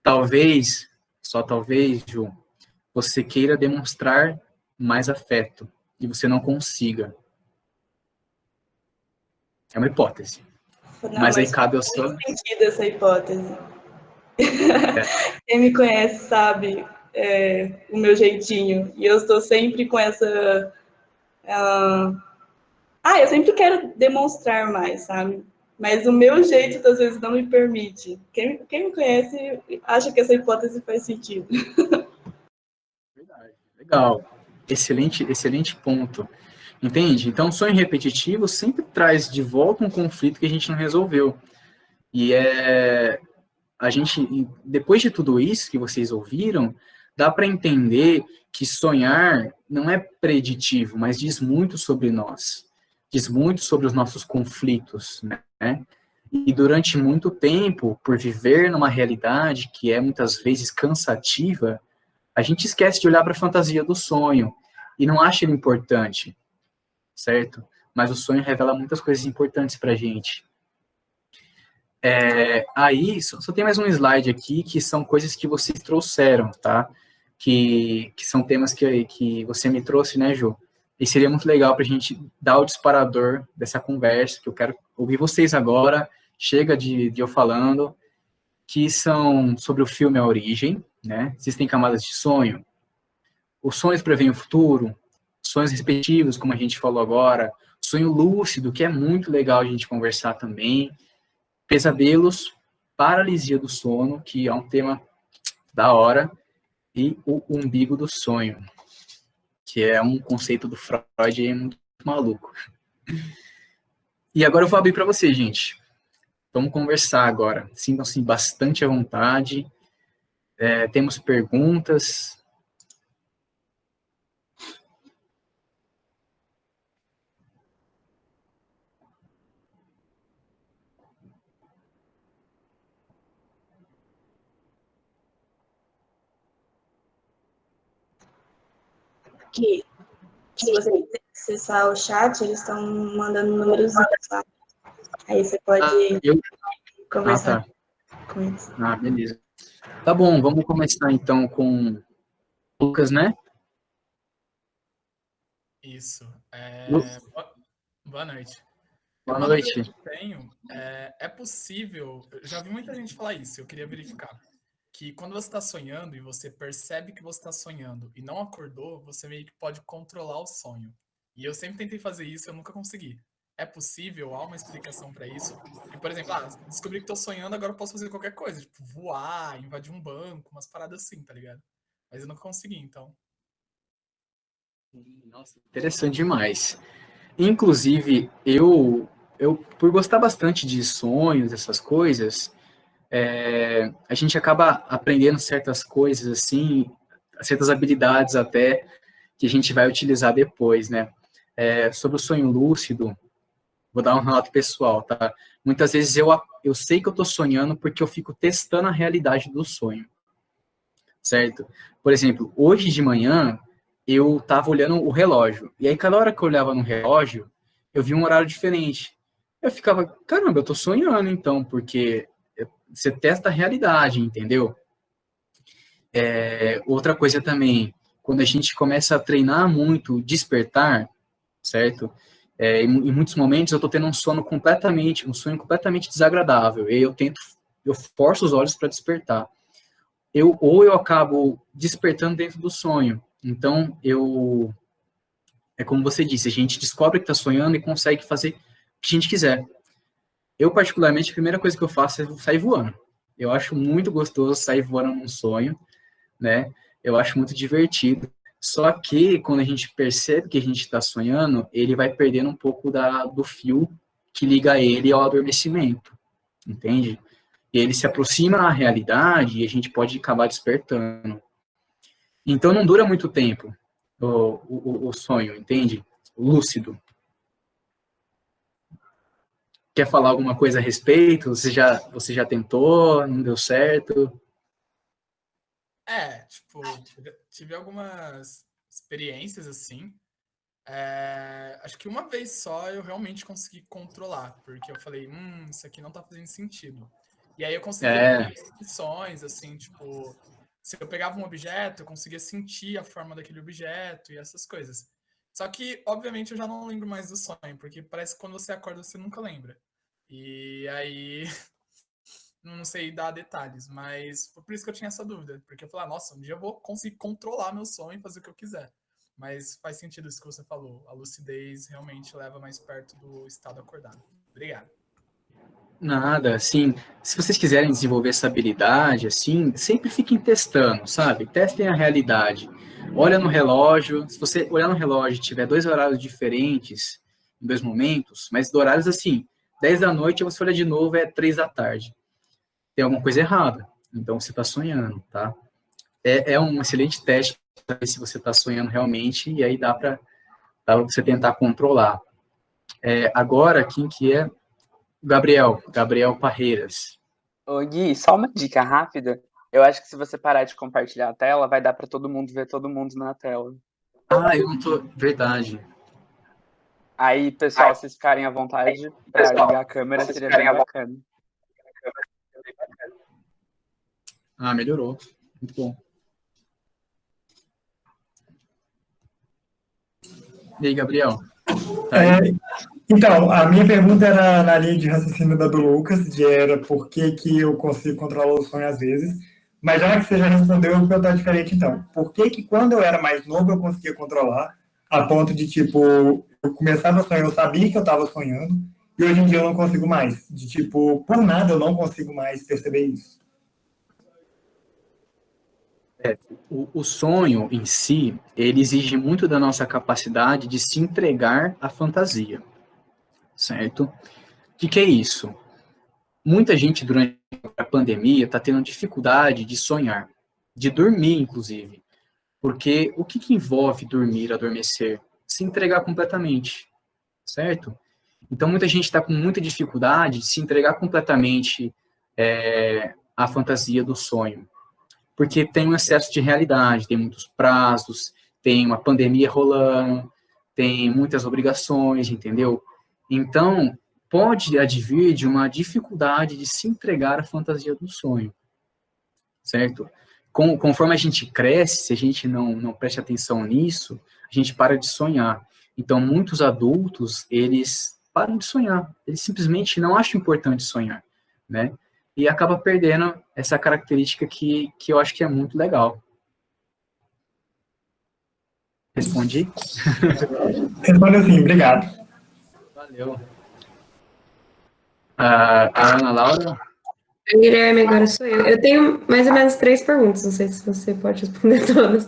Talvez, só talvez, Ju, você queira demonstrar mais afeto e você não consiga. É uma hipótese. Não, Mas aí mas cabe ao faz seu... muito sentido essa hipótese. Quem me conhece sabe o meu jeitinho. E eu estou sempre com essa. Eu sempre quero demonstrar mais, sabe? Mas o meu jeito, às vezes, não me permite. Quem me conhece acha que essa hipótese faz sentido. Verdade. Legal. Excelente ponto. Entende? Então, o sonho repetitivo sempre traz de volta um conflito que a gente não resolveu. E a gente, depois de tudo isso que vocês ouviram, dá para entender que sonhar não é preditivo, mas diz muito sobre nós. Diz muito sobre os nossos conflitos, né? E durante muito tempo, por viver numa realidade que é muitas vezes cansativa, a gente esquece de olhar para a fantasia do sonho e não acha ele importante, certo? Mas o sonho revela muitas coisas importantes para a gente. Aí, só tem mais um slide aqui, que são coisas que vocês trouxeram, tá? Que são temas que você me trouxe, né, Ju? E seria muito legal para a gente dar o disparador dessa conversa, que eu quero ouvir vocês agora, chega de eu falando, que são sobre o filme A Origem, né? Existem camadas de sonho, os sonhos preveem o futuro, sonhos respectivos, como a gente falou agora, sonho lúcido, que é muito legal a gente conversar também, pesadelos, paralisia do sono, que é um tema da hora, e o umbigo do sonho, que é um conceito do Freud aí muito maluco. E agora eu vou abrir para vocês, gente. Vamos conversar agora. Sintam-se bastante à vontade. Temos perguntas. Que se você quiser acessar o chat, eles estão mandando números, tá? Aí você pode conversar com eles. Beleza. Tá bom, vamos começar então com o Lucas, né? Isso. Boa noite. Boa Uma noite. dúvida que eu tenho é possível, eu já vi muita gente falar isso, eu queria verificar, que quando você está sonhando e você percebe que você está sonhando e não acordou, você meio que pode controlar o sonho. E eu sempre tentei fazer isso, eu nunca consegui. É possível? Há uma explicação para isso? E, por exemplo, descobri que estou sonhando, agora eu posso fazer qualquer coisa, tipo voar, invadir um banco, umas paradas assim, tá ligado? Mas eu nunca consegui, então. Nossa, interessante demais. Inclusive, eu por gostar bastante de sonhos, essas coisas, a gente acaba aprendendo certas coisas, assim, certas habilidades até, que a gente vai utilizar depois, né? Sobre o sonho lúcido, vou dar um relato pessoal, tá? Muitas vezes eu sei que eu tô sonhando porque eu fico testando a realidade do sonho, certo? Por exemplo, hoje de manhã, eu tava olhando o relógio, e aí cada hora que eu olhava no relógio, eu vi um horário diferente. Eu ficava, caramba, eu tô sonhando então, porque você testa a realidade, entendeu? Outra coisa também, quando a gente começa a treinar muito despertar, certo? Em muitos momentos eu estou tendo um sonho completamente desagradável, e eu forço os olhos para despertar. Ou eu acabo despertando dentro do sonho. Então, é como você disse, a gente descobre que está sonhando e consegue fazer o que a gente quiser. Eu, particularmente, a primeira coisa que eu faço é sair voando. Eu acho muito gostoso sair voando num sonho, né? Eu acho muito divertido. Só que, quando a gente percebe que a gente está sonhando, ele vai perdendo um pouco do fio que liga ele ao adormecimento, entende? E ele se aproxima à realidade e a gente pode acabar despertando. Então, não dura muito tempo o sonho, entende? Lúcido. Quer falar alguma coisa a respeito? Você já tentou? Não deu certo? Tipo, tive algumas experiências assim. Acho que uma vez só eu realmente consegui controlar, porque eu falei, isso aqui não tá fazendo sentido. E aí eu conseguia ter opções, assim, tipo, se eu pegava um objeto, eu conseguia sentir a forma daquele objeto e essas coisas. Só que, obviamente, eu já não lembro mais do sonho, porque parece que quando você acorda, você nunca lembra. E aí, não sei dar detalhes, mas foi por isso que eu tinha essa dúvida, porque eu falei, nossa, um dia eu vou conseguir controlar meu sonho e fazer o que eu quiser. Mas faz sentido isso que você falou, a lucidez realmente leva mais perto do estado acordado. Obrigado. Nada, assim, se vocês quiserem desenvolver essa habilidade, assim, sempre fiquem testando, sabe? Testem a realidade. Olha no relógio, se você olhar no relógio e tiver 2 horários diferentes, em 2 momentos, mas horários assim, 10 da noite, você olha de novo, é 3 da tarde. Tem alguma coisa errada. Então, você está sonhando, tá? É um excelente teste para ver se você está sonhando realmente, e aí dá para você tentar controlar. Agora, quem que é? Gabriel Parreiras. Ô, Gui, só uma dica rápida. Eu acho que se você parar de compartilhar a tela, vai dar para todo mundo ver todo mundo na tela. Eu não tô... Verdade. Aí, pessoal, vocês ficarem à vontade para ligar a câmera, seria bem bacana. Melhorou. Muito bom. E aí, Gabriel? Então, a minha pergunta era na linha de raciocínio da do Lucas, era por que eu consigo controlar o sonho às vezes, mas já que você já respondeu, eu vou perguntar diferente então. Por que quando eu era mais novo eu conseguia controlar, a ponto de, tipo, eu começava a sonhar, eu sabia que eu estava sonhando, e hoje em dia eu não consigo mais. De, tipo, por nada eu não consigo mais perceber isso. O sonho em si, ele exige muito da nossa capacidade de se entregar à fantasia, certo? O que é isso? Muita gente durante a pandemia está tendo dificuldade de sonhar, de dormir, inclusive. Porque o que envolve dormir, adormecer? Se entregar completamente, certo? Então, muita gente está com muita dificuldade de se entregar completamente à fantasia do sonho. Porque tem um excesso de realidade, tem muitos prazos, tem uma pandemia rolando, tem muitas obrigações, entendeu? Então, pode advir de uma dificuldade de se entregar à fantasia do sonho, certo? Conforme a gente cresce, se a gente não preste atenção nisso, a gente para de sonhar. Então, muitos adultos, eles param de sonhar, eles simplesmente não acham importante sonhar, né? E acaba perdendo essa característica que eu acho que é muito legal. Respondi? Respondeu sim, obrigado. Valeu. A Ana Laura? Guilherme, agora sou eu. Eu tenho mais ou menos 3 perguntas, não sei se você pode responder todas,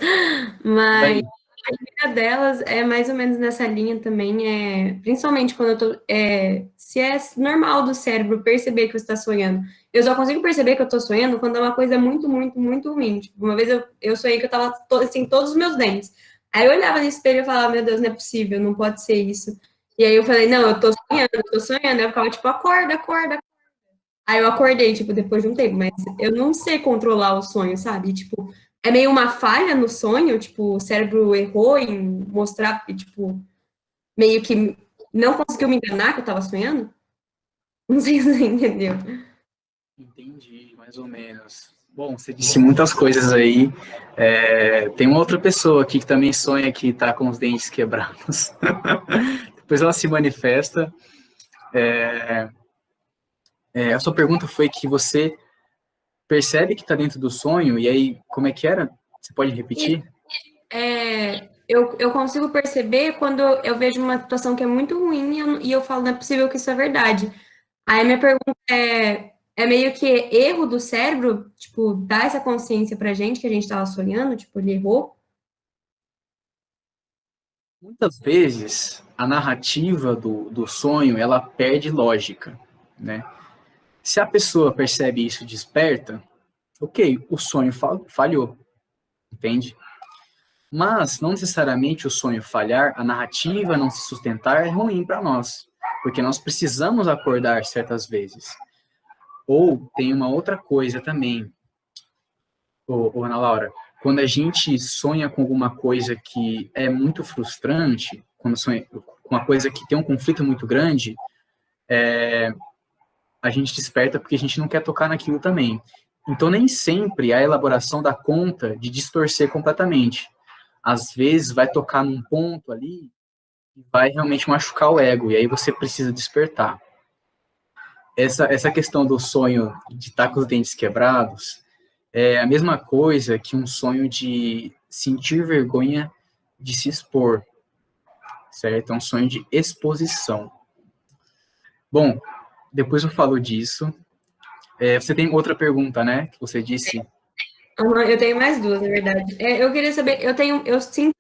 mas a primeira delas é mais ou menos nessa linha também, principalmente quando eu tô, se é normal do cérebro perceber que você está sonhando. Eu só consigo perceber que eu tô sonhando quando é uma coisa muito, muito, muito ruim. Tipo, uma vez eu sonhei que eu tava sem todos os meus dentes. Aí eu olhava no espelho e falava, meu Deus, não é possível, não pode ser isso. E aí eu falei, não, eu tô sonhando. Aí eu ficava tipo, acorda, acorda. Aí eu acordei, tipo, depois de um tempo, mas eu não sei controlar o sonho, sabe? Tipo, é meio uma falha no sonho, tipo, o cérebro errou em mostrar, tipo, meio que não conseguiu me enganar que eu tava sonhando. Não sei se você entendeu. Entendi, mais ou menos. Bom, você disse muitas coisas aí. Tem uma outra pessoa aqui que também sonha que está com os dentes quebrados. Depois ela se manifesta. A sua pergunta foi que você percebe que está dentro do sonho, e aí, como é que era? Você pode repetir? Eu consigo perceber quando eu vejo uma situação que é muito ruim e eu falo, não é possível que isso é verdade. Aí minha pergunta é meio que erro do cérebro, tipo, dar essa consciência pra gente que a gente tava sonhando, tipo, ele errou? Muitas vezes, a narrativa do sonho, ela perde lógica, né? Se a pessoa percebe isso desperta, ok, o sonho falhou, entende? Mas, não necessariamente o sonho falhar, a narrativa não se sustentar é ruim para nós, porque nós precisamos acordar certas vezes. Ou tem uma outra coisa também, Ana Laura, quando a gente sonha com alguma coisa que é muito frustrante, quando sonha com uma coisa que tem um conflito muito grande, a gente desperta porque a gente não quer tocar naquilo também. Então, nem sempre a elaboração dá conta de distorcer completamente. Às vezes, vai tocar num ponto ali e vai realmente machucar o ego, e aí você precisa despertar. Essa questão do sonho de estar com os dentes quebrados é a mesma coisa que um sonho de sentir vergonha de se expor, certo? É um sonho de exposição. Bom, depois eu falo disso. Você tem outra pergunta, né? Que você disse. Eu tenho mais duas, na verdade. Eu queria saber, eu sinto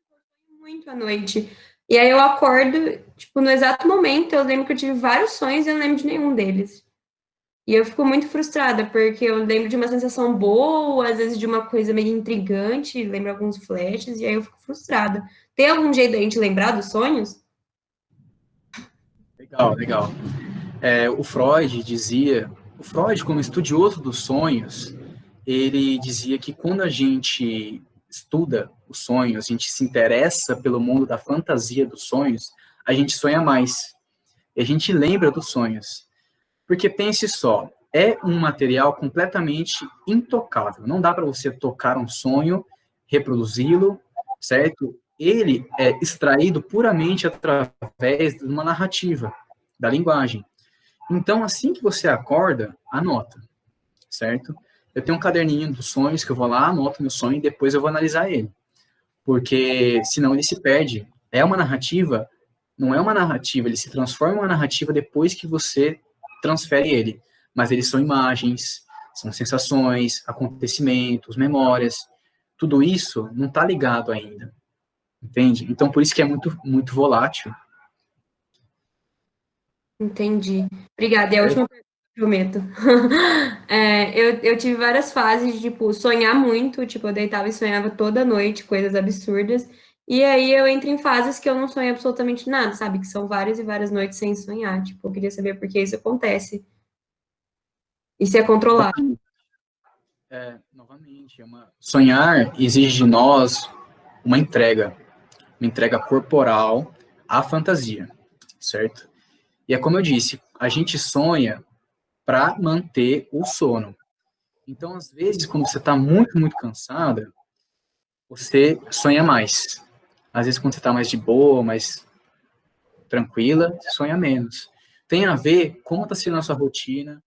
muito à noite. E aí eu acordo, tipo, no exato momento, eu lembro que eu tive vários sonhos e eu não lembro de nenhum deles. E eu fico muito frustrada, porque eu lembro de uma sensação boa, às vezes de uma coisa meio intrigante, lembro alguns flashes, e aí eu fico frustrada. Tem algum jeito da gente lembrar dos sonhos? Legal, legal. O Freud, como estudioso dos sonhos, ele dizia que quando a gente estuda os sonhos, a gente se interessa pelo mundo da fantasia dos sonhos, a gente sonha mais. E a gente lembra dos sonhos. Porque pense só, é um material completamente intocável. Não dá para você tocar um sonho, reproduzi-lo, certo? Ele é extraído puramente através de uma narrativa, da linguagem. Então, assim que você acorda, anota, certo? Eu tenho um caderninho dos sonhos que eu vou lá, anoto meu sonho e depois eu vou analisar ele. Porque senão ele se perde. É uma narrativa, não é uma narrativa, ele se transforma em uma narrativa depois que você transfere ele. Mas eles são imagens, são sensações, acontecimentos, memórias. Tudo isso não está ligado ainda, entende? Então, por isso que é muito, muito volátil. Entendi. Obrigada. E a última pergunta, prometo. Eu tive várias fases de, tipo, sonhar muito, tipo, eu deitava e sonhava toda noite, coisas absurdas. E aí eu entro em fases que eu não sonho absolutamente nada, sabe? Que são várias e várias noites sem sonhar. Tipo, eu queria saber por que isso acontece. E se é controlado. Novamente, sonhar exige de nós uma entrega corporal à fantasia, certo? E é como eu disse, a gente sonha para manter o sono. Então, às vezes, quando você está muito, muito cansada, você sonha mais. Às vezes, quando você está mais de boa, mais tranquila, você sonha menos. Tem a ver como está sendo a sua rotina,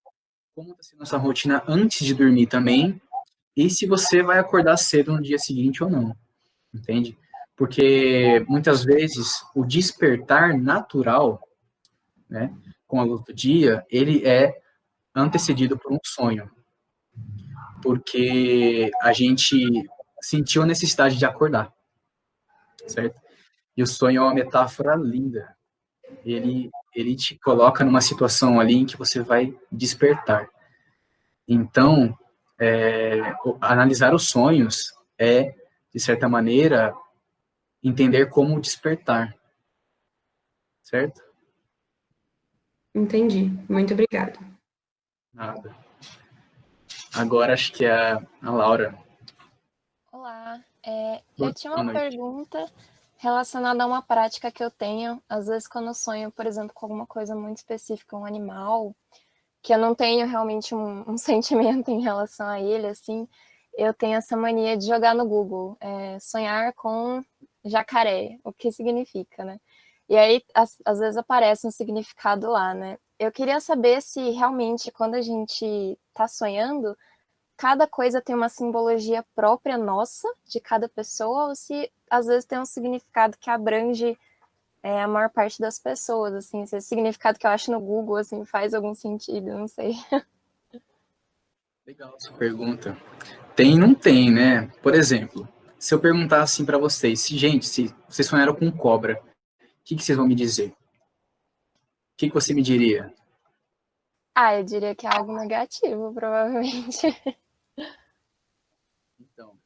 como está sendo a sua rotina antes de dormir também, e se você vai acordar cedo no dia seguinte ou não, entende? Porque muitas vezes o despertar natural, né, com a luz do dia, ele é antecedido por um sonho, porque a gente sentiu a necessidade de acordar, certo? E o sonho é uma metáfora linda. Ele te coloca numa situação ali em que você vai despertar. Então, analisar os sonhos é, de certa maneira, entender como despertar, certo? Entendi. Muito obrigada. Nada. Agora acho que é a Laura. Olá, eu tinha uma pergunta relacionada a uma prática que eu tenho, às vezes quando eu sonho, por exemplo, com alguma coisa muito específica, um animal, que eu não tenho realmente um sentimento em relação a ele, assim, eu tenho essa mania de jogar no Google, sonhar com jacaré, o que significa, né? E aí, às vezes aparece um significado lá, né? Eu queria saber se realmente, quando a gente tá sonhando, cada coisa tem uma simbologia própria nossa, de cada pessoa, ou se às vezes tem um significado que abrange a maior parte das pessoas, assim, esse significado que eu acho no Google, assim, faz algum sentido, não sei. Legal essa pergunta. Tem e não tem, né? Por exemplo, se eu perguntar assim para vocês, se vocês sonharam com cobra, o que vocês vão me dizer? O que você me diria? Eu diria que é algo negativo, provavelmente. Então,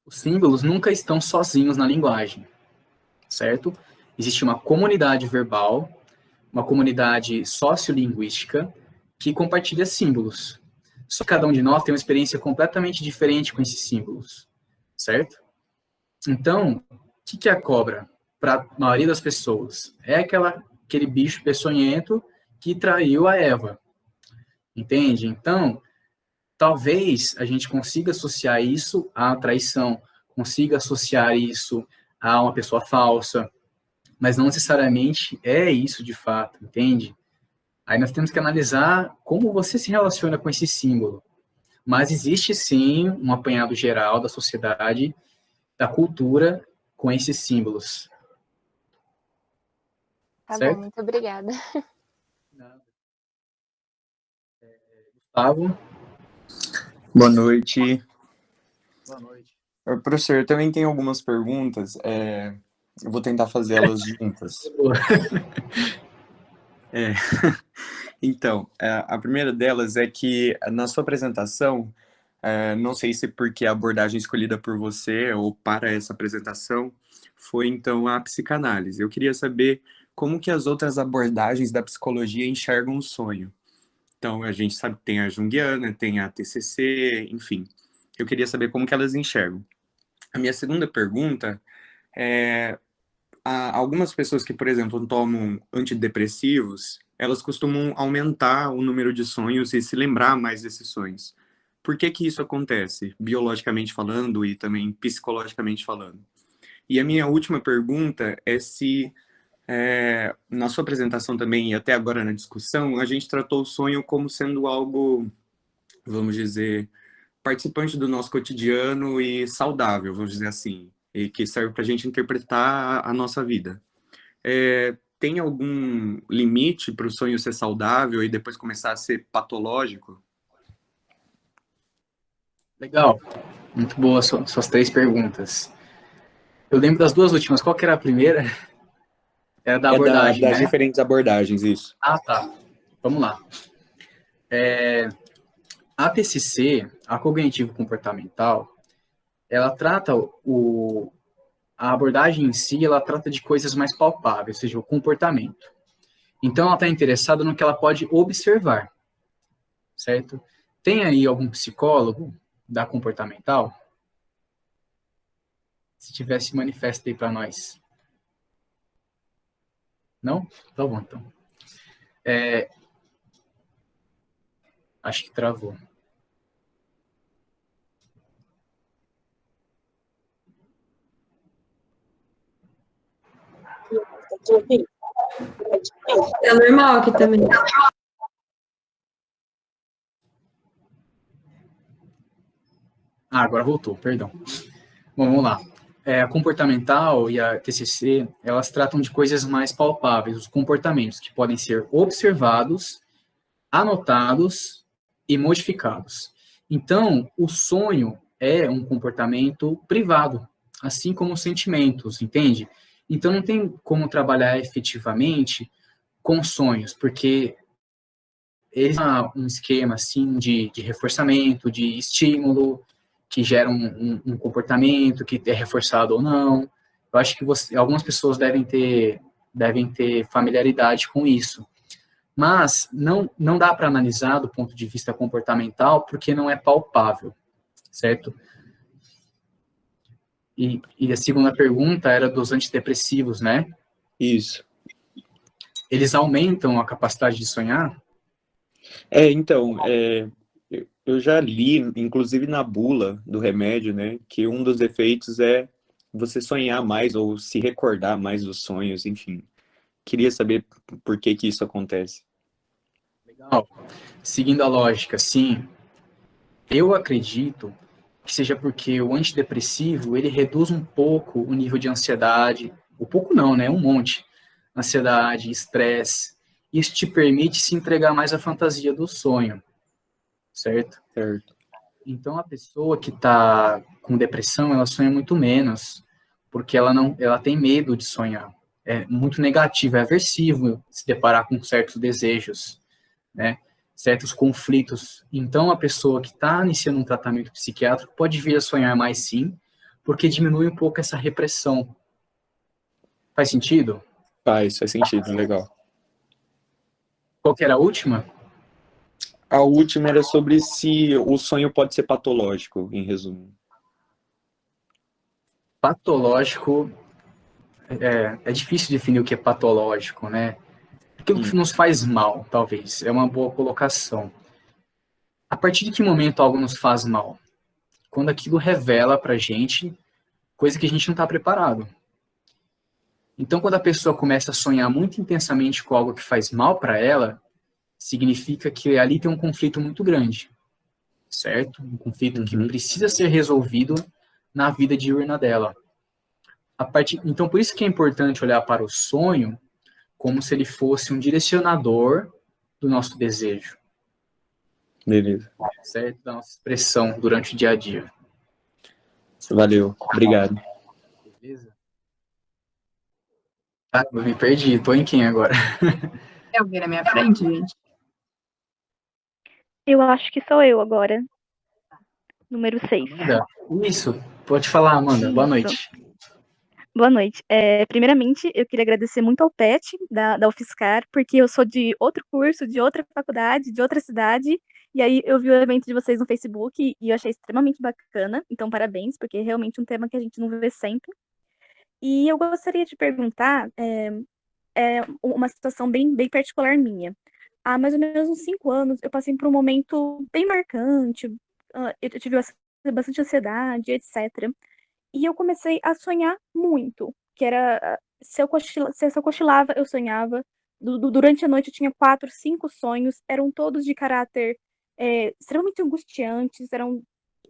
os símbolos nunca estão sozinhos na linguagem, certo? Existe uma comunidade verbal, uma comunidade sociolinguística que compartilha símbolos. Só que cada um de nós tem uma experiência completamente diferente com esses símbolos, certo? Então, o que é a cobra? Para a maioria das pessoas, é aquele bicho peçonhento que traiu a Eva, entende? Então, talvez a gente consiga associar isso à traição, consiga associar isso a uma pessoa falsa, mas não necessariamente é isso de fato, entende? Aí nós temos que analisar como você se relaciona com esse símbolo. Mas existe sim um apanhado geral da sociedade, da cultura, com esses símbolos. Tá certo? bom, muito obrigada. Gustavo? Boa noite. Boa noite. Professor, eu também tenho algumas perguntas. Eu vou tentar fazê-las juntas. Então, a primeira delas é que na sua apresentação, não sei se porque a abordagem escolhida por você ou para essa apresentação foi, então, a psicanálise. Eu queria saber como que as outras abordagens da psicologia enxergam o sonho. Então, a gente sabe que tem a junguiana, tem a TCC, enfim. Eu queria saber como que elas enxergam. A minha segunda pergunta é... Algumas pessoas que, por exemplo, tomam antidepressivos, elas costumam aumentar o número de sonhos e se lembrar mais desses sonhos. Por que que isso acontece, biologicamente falando e também psicologicamente falando? E a minha última pergunta é se, na sua apresentação também e até agora na discussão, a gente tratou o sonho como sendo algo, vamos dizer, participante do nosso cotidiano e saudável, vamos dizer assim, e que serve para a gente interpretar a nossa vida. Tem algum limite para o sonho ser saudável e depois começar a ser patológico? Legal. Muito boa suas três perguntas. Eu lembro das duas últimas. Qual que era a primeira? Era da abordagem, das né? diferentes abordagens, isso. Ah, tá. Vamos lá. A TCC, a cognitivo-comportamental, ela trata a abordagem em si, ela trata de coisas mais palpáveis, ou seja, o comportamento. Então, ela está interessada no que ela pode observar, certo? Tem aí algum psicólogo da comportamental? Se tivesse, manifesta aí para nós. Não? Tá bom, então. Acho que travou. É normal aqui também. Agora voltou, perdão. Bom, vamos lá. A comportamental e a TCC, elas tratam de coisas mais palpáveis, os comportamentos que podem ser observados, anotados e modificados. Então, o sonho é um comportamento privado, assim como os sentimentos, entende? Então, não tem como trabalhar efetivamente com sonhos, porque eles têm um esquema, assim, de reforçamento, de estímulo, que gera um comportamento que é reforçado ou não. Eu acho que algumas pessoas devem ter familiaridade com isso. Mas não dá para analisar do ponto de vista comportamental, porque não é palpável, certo? E a segunda pergunta era dos antidepressivos, né? Isso. Eles aumentam a capacidade de sonhar? Eu já li, inclusive na bula do remédio, né, que um dos efeitos é você sonhar mais ou se recordar mais dos sonhos, enfim. Queria saber por que que isso acontece. Legal. Seguindo a lógica, sim, eu acredito que seja porque o antidepressivo, ele reduz um pouco o nível de ansiedade, um pouco não, né, um monte, ansiedade, estresse, isso te permite se entregar mais à fantasia do sonho, certo? Certo. Então, a pessoa que está com depressão, ela sonha muito menos, porque ela tem medo de sonhar. É muito negativo, é aversivo se deparar com certos desejos, né? Certos conflitos. Então, a pessoa que está iniciando um tratamento psiquiátrico pode vir a sonhar mais, sim, porque diminui um pouco essa repressão. Faz sentido? Faz sentido, legal. Qual que era a última? A última era sobre se o sonho pode ser patológico, em resumo. Patológico, é difícil definir o que é patológico, né? Aquilo que nos faz mal, talvez, é uma boa colocação. A partir de que momento algo nos faz mal? Quando aquilo revela pra gente coisa que a gente não está preparado. Então, quando a pessoa começa a sonhar muito intensamente com algo que faz mal para ela, significa que ali tem um conflito muito grande, certo? Um conflito que precisa ser resolvido na vida diurna dela. Então, por isso que é importante olhar para o sonho como se ele fosse um direcionador do nosso desejo. Beleza. Certo? Da nossa expressão durante o dia a dia. Valeu, obrigado. Beleza? Ah, eu me perdi, tô em quem agora? É alguém na minha frente, gente? Eu acho que sou eu agora. Número 6. Amanda, isso, pode falar, Amanda. Boa noite. Boa noite. Primeiramente, eu queria agradecer muito ao PET, da UFSCar, porque eu sou de outro curso, de outra faculdade, de outra cidade, e aí eu vi o evento de vocês no Facebook e eu achei extremamente bacana, então parabéns, porque é realmente um tema que a gente não vê sempre. E eu gostaria de perguntar uma situação bem particular minha. Há mais ou menos uns 5 anos, eu passei por um momento bem marcante, eu tive bastante ansiedade, etc. E eu comecei a sonhar muito, que era, se eu cochilava, eu sonhava. Durante a noite eu tinha 4, 5 sonhos, eram todos de caráter extremamente angustiantes, eram,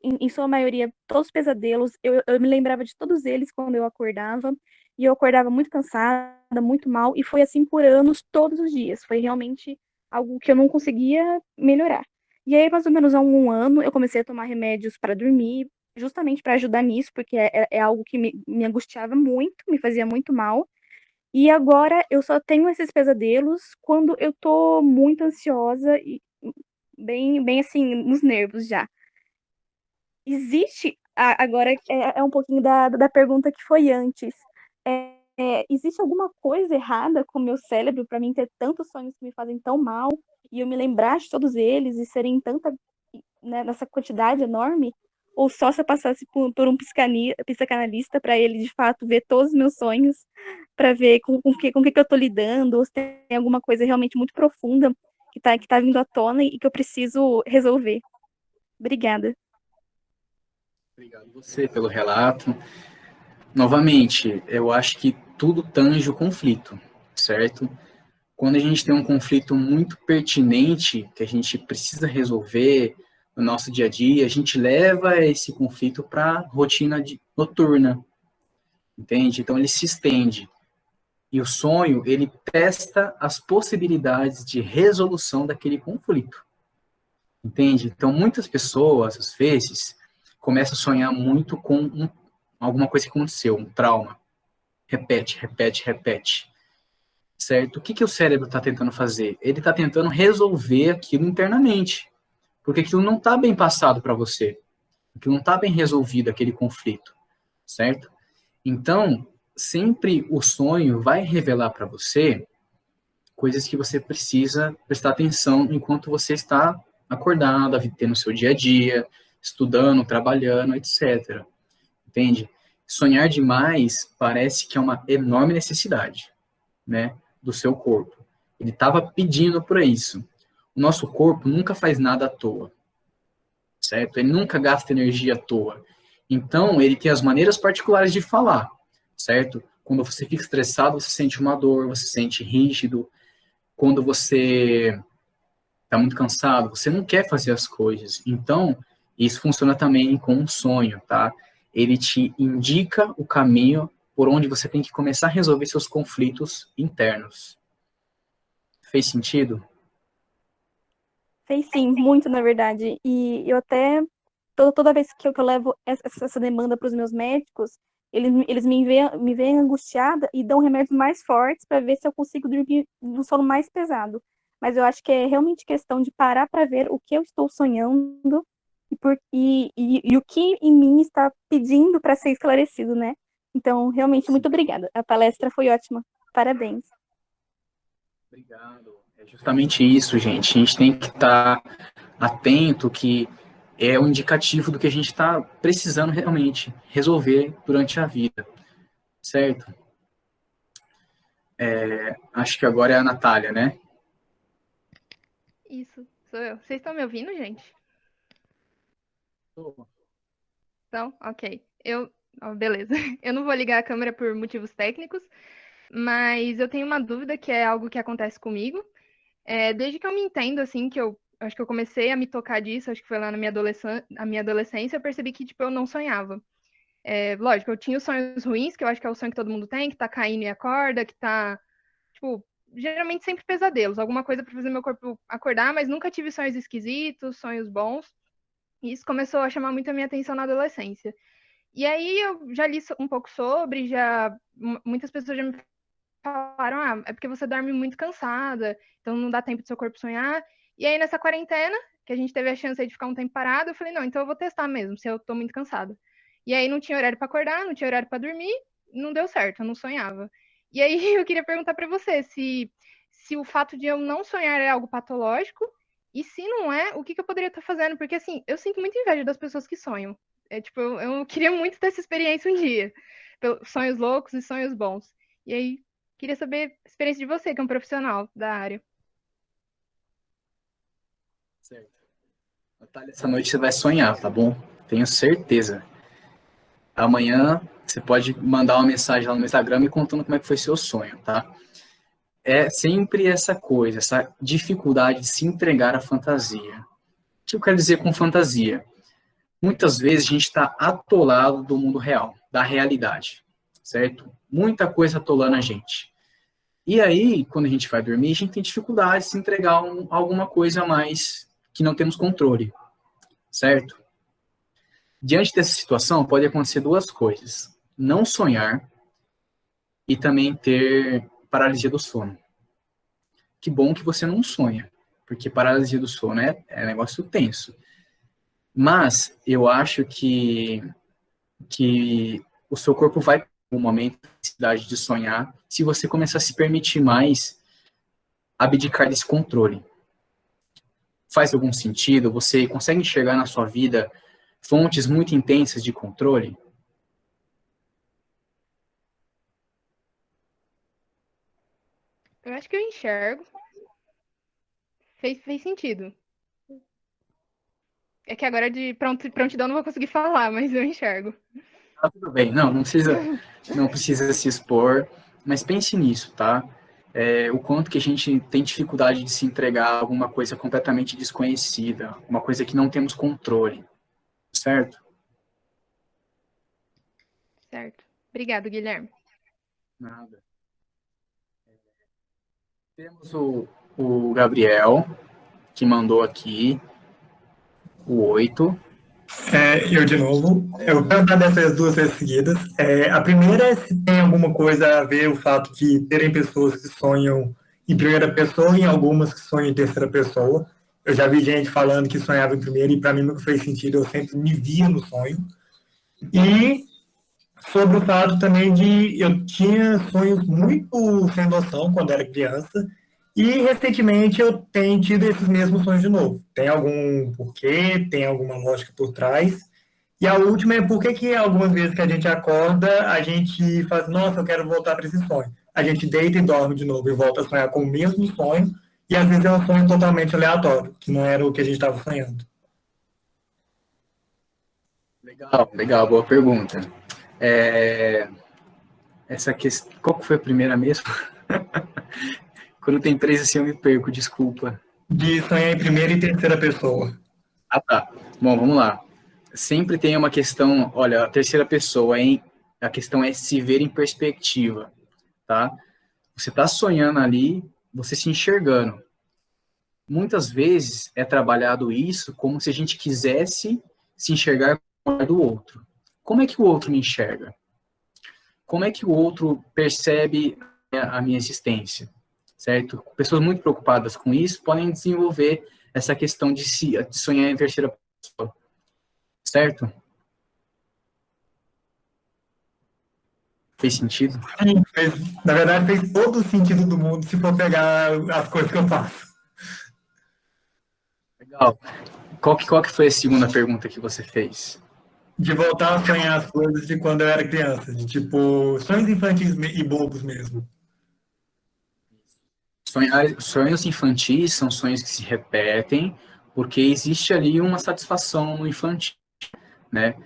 em sua maioria, todos pesadelos. Eu me lembrava de todos eles quando eu acordava, e eu acordava muito cansada, muito mal, e foi assim por anos, todos os dias. Foi realmente algo que eu não conseguia melhorar. E aí, mais ou menos há um ano, eu comecei a tomar remédios para dormir, justamente para ajudar nisso, porque é algo que me angustiava muito, me fazia muito mal. E agora eu só tenho esses pesadelos quando eu tô muito ansiosa e bem assim, nos nervos já. Existe, agora é um pouquinho da pergunta que foi antes. Existe alguma coisa errada com o meu cérebro para mim ter tantos sonhos que me fazem tão mal e eu me lembrar de todos eles e serem tanta, né, nessa quantidade enorme? Ou só se eu passasse por um psicanalista para ele, de fato, ver todos os meus sonhos, para ver com que eu estou lidando, ou se tem alguma coisa realmente muito profunda que tá vindo à tona e que eu preciso resolver. Obrigada. Obrigado você pelo relato. Novamente, eu acho que tudo tange o conflito, certo? Quando a gente tem um conflito muito pertinente, que a gente precisa resolver no nosso dia a dia, a gente leva esse conflito para a rotina noturna, entende? Então, ele se estende. E o sonho, ele testa as possibilidades de resolução daquele conflito, entende? Então, muitas pessoas, às vezes, começam a sonhar muito com alguma coisa que aconteceu, um trauma. Repete, certo? O que o cérebro está tentando fazer? Ele está tentando resolver aquilo internamente, porque aquilo não está bem passado para você, aquilo não está bem resolvido, aquele conflito, certo? Então, sempre o sonho vai revelar para você coisas que você precisa prestar atenção enquanto você está acordado, tendo o seu dia a dia, estudando, trabalhando, etc. Entende? Sonhar demais parece que é uma enorme necessidade, né, do seu corpo. Ele estava pedindo por isso. o nosso corpo nunca faz nada à toa, certo? Ele nunca gasta energia à toa. Então, ele tem as maneiras particulares de falar, certo? Quando você fica estressado, você sente uma dor, você se sente rígido. Quando você está muito cansado, você não quer fazer as coisas. Então, isso funciona também com um sonho, tá? Ele te indica o caminho por onde você tem que começar a resolver seus conflitos internos. Fez sentido? Fez sim, muito, na verdade. E eu até, toda vez que eu levo essa demanda para os meus médicos, eles me veem angustiada e dão remédios mais fortes para ver se eu consigo dormir no sono mais pesado. Mas eu acho que é realmente questão de parar para ver o que eu estou sonhando e o que em mim está pedindo para ser esclarecido, né? Então, realmente, muito obrigada. A palestra foi ótima. Parabéns. Obrigado. É justamente isso, gente. A gente tem que estar atento que é um indicativo do que a gente está precisando realmente resolver durante a vida, certo? Acho que agora é a Natália, né? Isso, sou eu. Vocês estão me ouvindo, gente? Então, ok. Beleza. Eu não vou ligar a câmera por motivos técnicos, mas eu tenho uma dúvida que é algo que acontece comigo. Desde que eu me entendo, assim, que eu acho que eu comecei a me tocar disso, acho que foi lá na minha adolescência, eu percebi que, tipo, eu não sonhava. Lógico, eu tinha os sonhos ruins, que eu acho que é o sonho que todo mundo tem, que tá caindo e acorda, que tá, tipo, geralmente sempre pesadelos, alguma coisa para fazer meu corpo acordar, mas nunca tive sonhos esquisitos, sonhos bons. E isso começou a chamar muito a minha atenção na adolescência. E aí eu já li um pouco sobre, muitas pessoas já me falaram, é porque você dorme muito cansada, então não dá tempo do seu corpo sonhar. E aí nessa quarentena, que a gente teve a chance de ficar um tempo parado, eu falei, não, então eu vou testar mesmo, se eu tô muito cansada. E aí não tinha horário para acordar, não tinha horário para dormir, não deu certo, eu não sonhava. E aí eu queria perguntar para você se o fato de eu não sonhar é algo patológico, e se não é, o que eu poderia estar fazendo? Porque assim, eu sinto muita inveja das pessoas que sonham. Tipo, eu queria muito ter essa experiência um dia. Sonhos loucos e sonhos bons. E aí, queria saber a experiência de você, que é um profissional da área. Certo. Natália, essa noite você vai sonhar, tá bom? Tenho certeza. Amanhã você pode mandar uma mensagem lá no Instagram me contando como é que foi seu sonho, tá? É sempre essa coisa, essa dificuldade de se entregar à fantasia. O que eu quero dizer com fantasia? Muitas vezes a gente está atolado do mundo real, da realidade, certo? Muita coisa atolando a gente. E aí, quando a gente vai dormir, a gente tem dificuldade de se entregar a alguma coisa a mais que não temos controle, certo? Diante dessa situação, pode acontecer duas coisas. Não sonhar e também ter paralisia do sono. Que bom que você não sonha, porque paralisia do sono é um negócio tenso. Mas eu acho que o seu corpo vai ter um momento de necessidade de sonhar se você começar a se permitir mais abdicar desse controle. Faz algum sentido? Você consegue enxergar na sua vida fontes muito intensas de controle? Eu acho que eu enxergo. Fez sentido. É que agora de prontidão não vou conseguir falar, mas eu enxergo. Tá tudo bem, não precisa se expor, mas pense nisso, tá? O quanto que a gente tem dificuldade de se entregar a alguma coisa completamente desconhecida, uma coisa que não temos controle, certo? Certo. Obrigado, Guilherme. Nada. Temos o Gabriel, que mandou aqui o 8. Eu de novo. Eu vou perguntar dessas duas vezes seguidas. A primeira é se tem alguma coisa a ver o fato de terem pessoas que sonham em primeira pessoa e algumas que sonham em terceira pessoa. Eu já vi gente falando que sonhava em primeira e para mim nunca fez sentido, eu sempre me via no sonho. E sobre o fato também de eu tinha sonhos muito sem noção quando era criança e recentemente eu tenho tido esses mesmos sonhos de novo. Tem algum porquê? Tem alguma lógica por trás? E a última é por que algumas vezes que a gente acorda, a gente faz, nossa, eu quero voltar para esse sonho. A gente deita e dorme de novo e volta a sonhar com o mesmo sonho e às vezes é um sonho totalmente aleatório, que não era o que a gente estava sonhando. Legal, legal, boa pergunta. Essa questão, qual que foi a primeira mesmo? Quando tem três assim eu me perco, desculpa. De sonhar em primeira e terceira pessoa. Ah, tá. Bom, vamos lá. Sempre tem uma questão, olha, a terceira pessoa, hein? A questão é se ver em perspectiva, tá? Você está sonhando ali, você se enxergando. Muitas vezes é trabalhado isso como se a gente quisesse se enxergar como do outro. Como é que o outro me enxerga? Como é que o outro percebe a minha existência? Certo? Pessoas muito preocupadas com isso podem desenvolver essa questão de sonhar em terceira pessoa. Certo? Fez sentido? Sim, na verdade fez todo o sentido do mundo se for pegar as coisas que eu faço. Legal. Qual que foi a segunda pergunta que você fez? De voltar a sonhar as coisas de quando eu era criança, de tipo, sonhos infantis e bobos mesmo. Sonhos infantis são sonhos que se repetem, porque existe ali uma satisfação no infantil, né?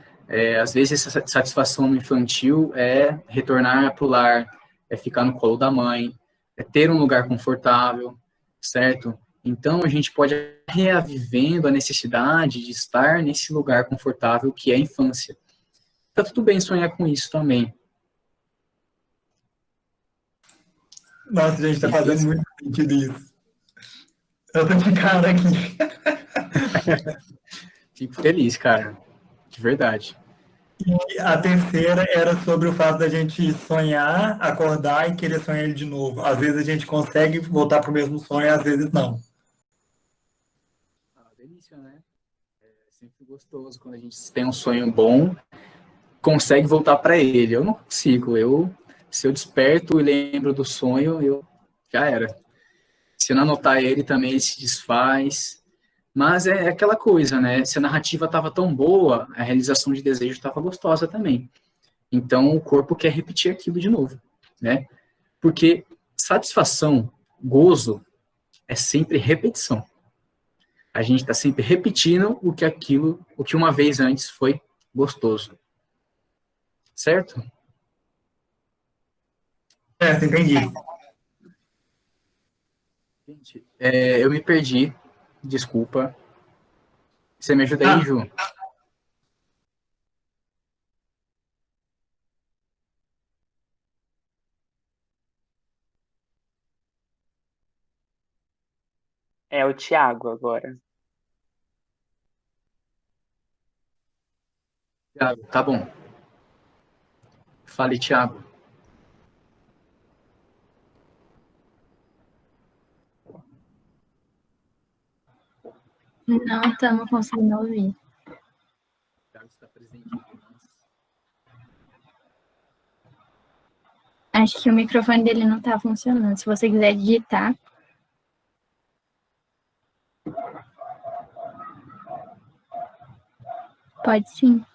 Às vezes essa satisfação no infantil é retornar para o lar, é ficar no colo da mãe, é ter um lugar confortável, certo? Então a gente pode ir reavivendo a necessidade de estar nesse lugar confortável que é a infância. Tá tudo bem sonhar com isso também. Nossa, gente, tá fazendo muito sentido isso. Eu tô de cara aqui. Fico feliz, cara. De verdade. E a terceira era sobre o fato da gente sonhar, acordar e querer sonhar ele de novo. Às vezes a gente consegue voltar pro mesmo sonho, às vezes não. Delícia, né? É sempre gostoso quando a gente tem um sonho bom, consegue voltar para ele. Eu não consigo. Se eu desperto e lembro do sonho, já era. Se eu não anotar ele também, ele se desfaz. Mas é aquela coisa, né? Se a narrativa estava tão boa, a realização de desejo estava gostosa também. Então, o corpo quer repetir aquilo de novo, né? Porque satisfação, gozo, é sempre repetição. A gente está sempre repetindo o que uma vez antes foi gostoso. Certo? Entendi. Gente, eu me perdi. Desculpa. Você me ajuda aí, Ju? É o Thiago agora. Thiago, tá bom. Fale, Thiago. Não estamos conseguindo ouvir. Thiago está presente. Acho que o microfone dele não está funcionando. Se você quiser digitar. Pode sim.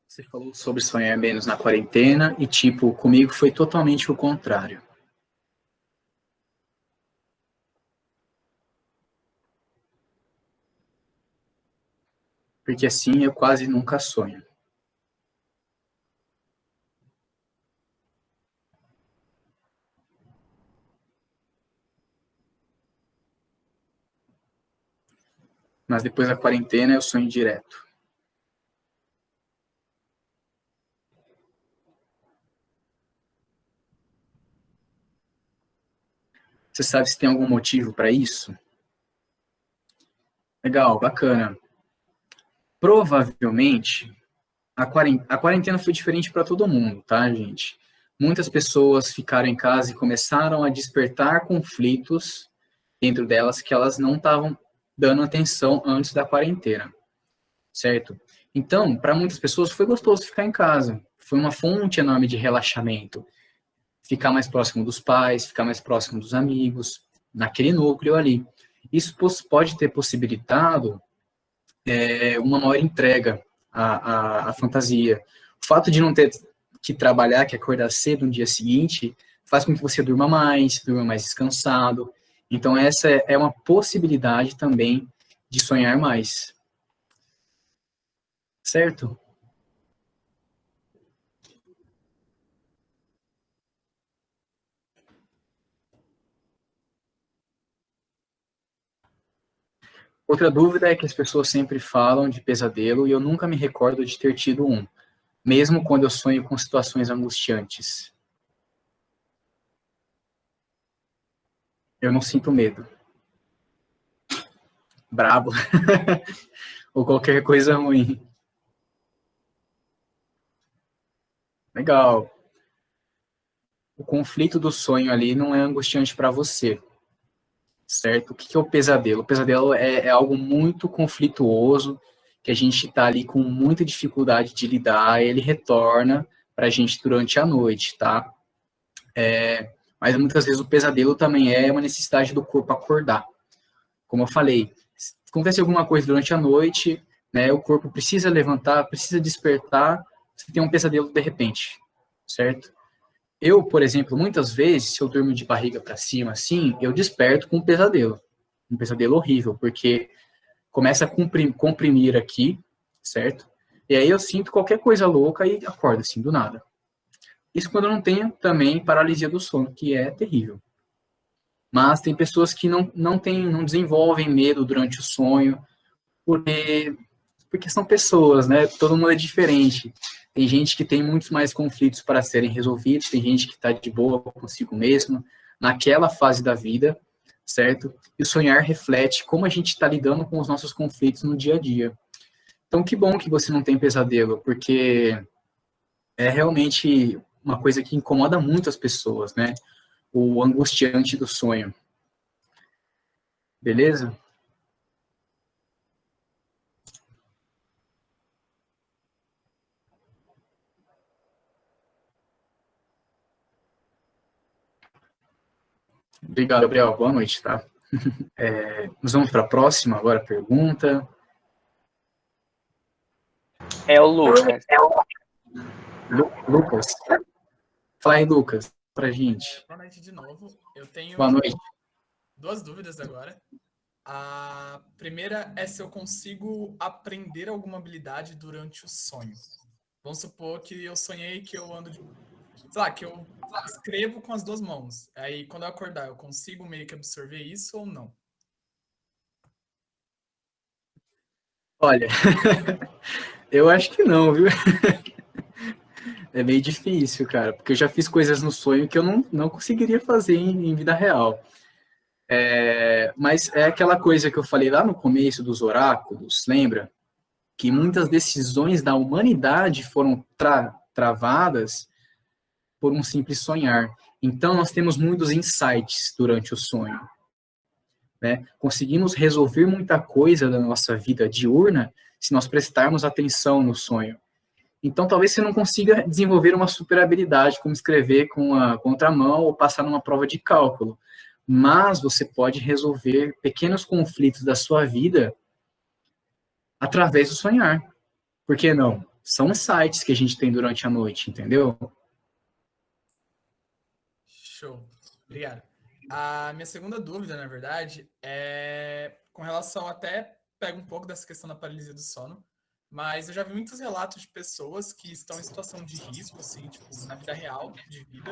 Você falou sobre sonhar menos na quarentena e, tipo, comigo foi totalmente o contrário. Porque assim eu quase nunca sonho. Mas depois da quarentena eu sonho direto. Você sabe se tem algum motivo para isso? Legal, bacana. Provavelmente, a quarentena foi diferente para todo mundo, tá, gente? Muitas pessoas ficaram em casa e começaram a despertar conflitos dentro delas que elas não estavam dando atenção antes da quarentena, certo? Então, para muitas pessoas foi gostoso ficar em casa, foi uma fonte enorme de relaxamento, ficar mais próximo dos pais, ficar mais próximo dos amigos, naquele núcleo ali. Isso pode ter possibilitado uma maior entrega à fantasia. O fato de não ter que trabalhar, que acordar cedo no dia seguinte, faz com que você durma mais descansado. Então, essa é uma possibilidade também de sonhar mais. Certo? Outra dúvida é que as pessoas sempre falam de pesadelo e eu nunca me recordo de ter tido um, mesmo quando eu sonho com situações angustiantes. Eu não sinto medo. Brabo. Ou qualquer coisa ruim. Legal. O conflito do sonho ali não é angustiante para você, certo? O que é o pesadelo? O pesadelo é algo muito conflituoso, que a gente está ali com muita dificuldade de lidar, ele retorna para a gente durante a noite, tá? Mas muitas vezes o pesadelo também é uma necessidade do corpo acordar. Como eu falei, se acontece alguma coisa durante a noite, né, o corpo precisa levantar, precisa despertar, você tem um pesadelo de repente, certo? Eu, por exemplo, muitas vezes, se eu durmo de barriga para cima, assim, eu desperto com um pesadelo horrível, porque começa a comprimir aqui, certo? E aí eu sinto qualquer coisa louca e acordo, assim, do nada. Isso quando eu não tenho também paralisia do sono, que é terrível. Mas tem pessoas que não desenvolvem medo durante o sonho, porque são pessoas, né? Todo mundo é diferente. Tem gente que tem muitos mais conflitos para serem resolvidos, tem gente que está de boa consigo mesmo, naquela fase da vida, certo? E o sonhar reflete como a gente está lidando com os nossos conflitos no dia a dia. Então, que bom que você não tem pesadelo, porque é realmente uma coisa que incomoda muito as pessoas, né? O angustiante do sonho. Beleza? Obrigado, Gabriel. Boa noite, tá? Nós vamos para a próxima agora pergunta. É o Lucas. Lucas. Fala aí, Lucas, pra gente. Boa noite de novo. Eu tenho Boa noite. duas dúvidas agora. A primeira é se eu consigo aprender alguma habilidade durante o sonho. Vamos supor que eu sonhei que eu ando de... Sei lá, que eu escrevo com as duas mãos. Aí, quando eu acordar, eu consigo meio que absorver isso ou não? Olha, eu acho que não, viu? É meio difícil, cara, porque eu já fiz coisas no sonho que eu não conseguiria fazer em vida real. Mas é aquela coisa que eu falei lá no começo dos oráculos, lembra? Que muitas decisões da humanidade foram travadas por um simples sonhar. Então, nós temos muitos insights durante o sonho, né? Conseguimos resolver muita coisa da nossa vida diurna se nós prestarmos atenção no sonho. Então, talvez você não consiga desenvolver uma super habilidade, como escrever com a contramão ou passar numa prova de cálculo, mas você pode resolver pequenos conflitos da sua vida através do sonhar. Por que não? São insights que a gente tem durante a noite, entendeu? Show. Obrigado. A minha segunda dúvida, na verdade, é com relação até, pega um pouco dessa questão da paralisia do sono, mas eu já vi muitos relatos de pessoas que estão em situação de risco, assim, tipo, na vida real, de vida,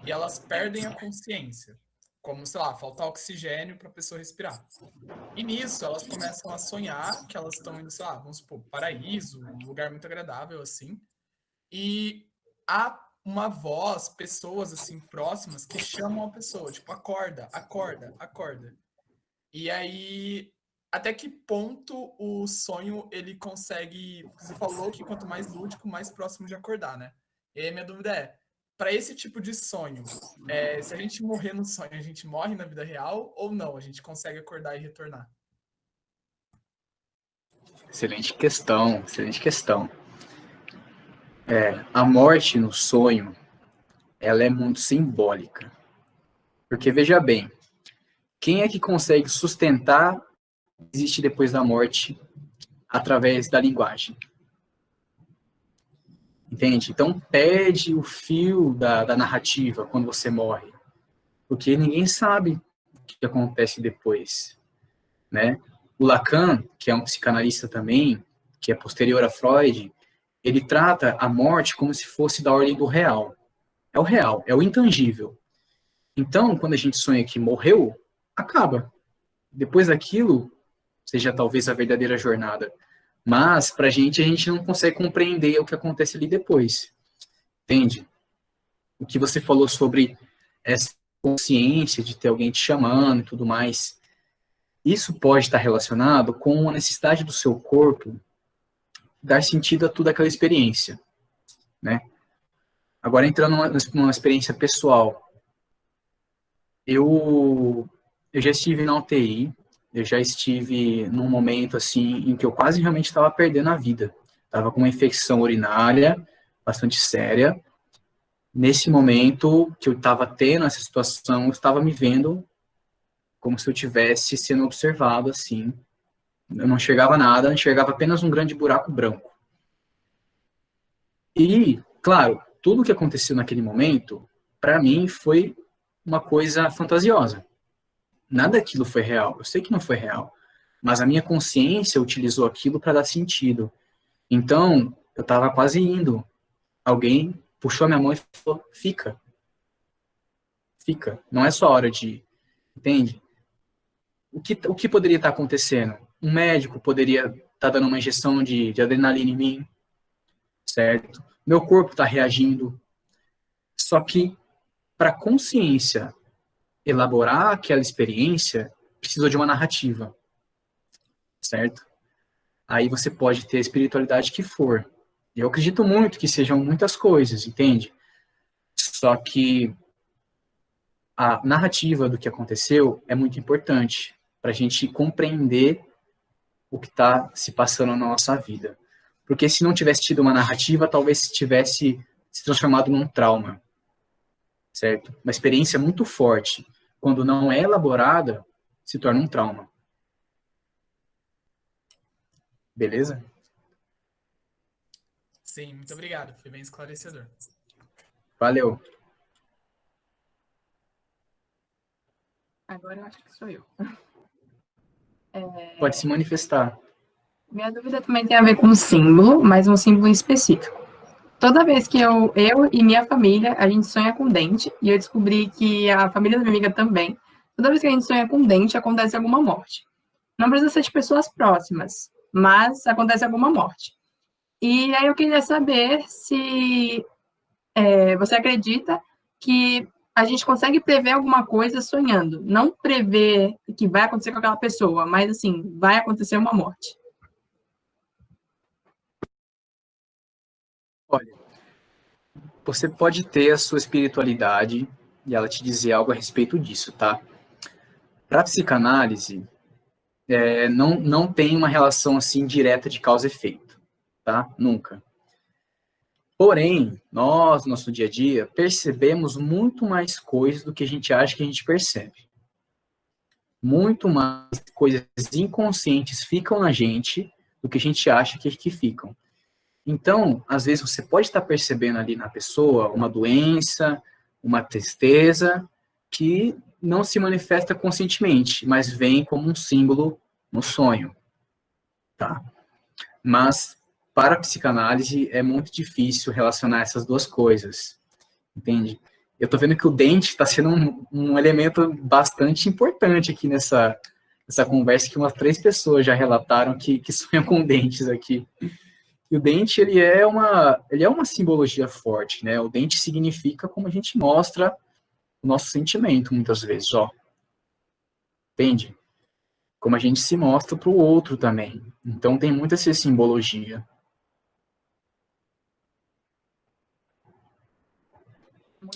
e elas perdem a consciência, como, sei lá, faltar oxigênio para a pessoa respirar. E nisso, elas começam a sonhar que elas estão indo, sei lá, vamos supor, paraíso, um lugar muito agradável, assim, e há uma voz, pessoas, assim, próximas, que chamam a pessoa, tipo, acorda, acorda, acorda. E aí, até que ponto o sonho, ele consegue... Você falou que quanto mais lúdico, mais próximo de acordar, né? E aí, minha dúvida é, para esse tipo de sonho, se a gente morrer no sonho, a gente morre na vida real ou não? A gente consegue acordar e retornar? Excelente questão, excelente questão. A morte no sonho, ela é muito simbólica. Porque, veja bem, quem é que consegue sustentar o que existe depois da morte através da linguagem? Entende? Então, perde o fio da narrativa quando você morre. Porque ninguém sabe o que acontece depois, né? O Lacan, que é um psicanalista também, que é posterior a Freud, ele trata a morte como se fosse da ordem do real. É o real, é o intangível. Então, quando a gente sonha que morreu, acaba. Depois daquilo, seja talvez a verdadeira jornada. Mas, pra gente, a gente não consegue compreender o que acontece ali depois. Entende? O que você falou sobre essa consciência de ter alguém te chamando e tudo mais, isso pode estar relacionado com a necessidade do seu corpo dar sentido a toda aquela experiência, né? Agora, entrando numa experiência pessoal, eu já estive na UTI, eu já estive num momento, assim, em que eu quase realmente estava perdendo a vida. Estava com uma infecção urinária bastante séria. Nesse momento que eu estava tendo essa situação, eu estava me vendo como se eu estivesse sendo observado, assim. Eu não enxergava nada, eu enxergava apenas um grande buraco branco. E, claro, tudo o que aconteceu naquele momento, para mim, foi uma coisa fantasiosa. Nada daquilo foi real. Eu sei que não foi real. Mas a minha consciência utilizou aquilo para dar sentido. Então, eu estava quase indo. Alguém puxou a minha mão e falou, fica. Fica. Não é só hora de ir. Entende? O que poderia estar acontecendo? Um médico poderia estar dando uma injeção de adrenalina em mim. Certo? Meu corpo está reagindo. Só que, para a consciência elaborar aquela experiência, precisa de uma narrativa. Certo? Aí você pode ter a espiritualidade que for. Eu acredito muito que sejam muitas coisas, entende? Só que a narrativa do que aconteceu é muito importante para a gente compreender o que está se passando na nossa vida. Porque se não tivesse tido uma narrativa, talvez tivesse se transformado num trauma, certo? Uma experiência muito forte, quando não é elaborada, se torna um trauma. Beleza? Sim, muito obrigado. Foi bem esclarecedor. Valeu. Agora eu acho que sou eu. Pode se manifestar. Minha dúvida também tem a ver com símbolo, mas um símbolo específico. Toda vez que eu e minha família, a gente sonha com dente, e eu descobri que a família da minha amiga também, toda vez que a gente sonha com dente, acontece alguma morte. Não precisa ser de pessoas próximas, mas acontece alguma morte. E aí eu queria saber se você acredita que a gente consegue prever alguma coisa sonhando. Não prever o que vai acontecer com aquela pessoa, mas assim, vai acontecer uma morte. Olha, você pode ter a sua espiritualidade e ela te dizer algo a respeito disso, tá? Para a psicanálise, não tem uma relação assim direta de causa e efeito, tá? Nunca. Porém, nós, no nosso dia a dia, percebemos muito mais coisas do que a gente acha que a gente percebe. Muito mais coisas inconscientes ficam na gente do que a gente acha que ficam. Então, às vezes, você pode estar percebendo ali na pessoa uma doença, uma tristeza, que não se manifesta conscientemente, mas vem como um símbolo no sonho. Tá? Mas, para a psicanálise, é muito difícil relacionar essas duas coisas. Entende? Eu estou vendo que o dente está sendo um elemento bastante importante aqui nessa conversa, que umas 3 pessoas já relataram que sonham com dentes aqui. E o dente, ele é uma simbologia forte, né? O dente significa como a gente mostra o nosso sentimento, muitas vezes, ó. Entende? Como a gente se mostra para o outro também. Então, tem muita essa simbologia.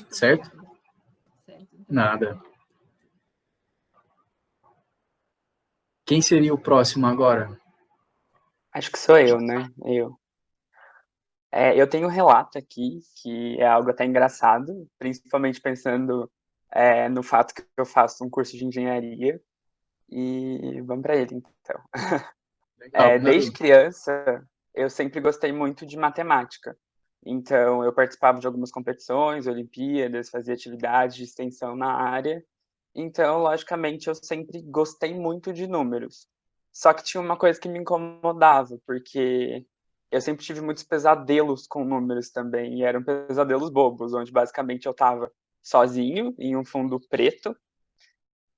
Certo? Nada. Quem seria o próximo agora? Acho que sou eu, né? Eu tenho um relato aqui, que é algo até engraçado, principalmente pensando no fato que eu faço um curso de engenharia, e vamos para ele, então. Legal, manda Desde aí. criança, eu sempre gostei muito de matemática. Então, eu participava de algumas competições, Olimpíadas, fazia atividades de extensão na área. Então, logicamente, eu sempre gostei muito de números. Só que tinha uma coisa que me incomodava, porque eu sempre tive muitos pesadelos com números também, e eram pesadelos bobos, onde basicamente eu estava sozinho, em um fundo preto,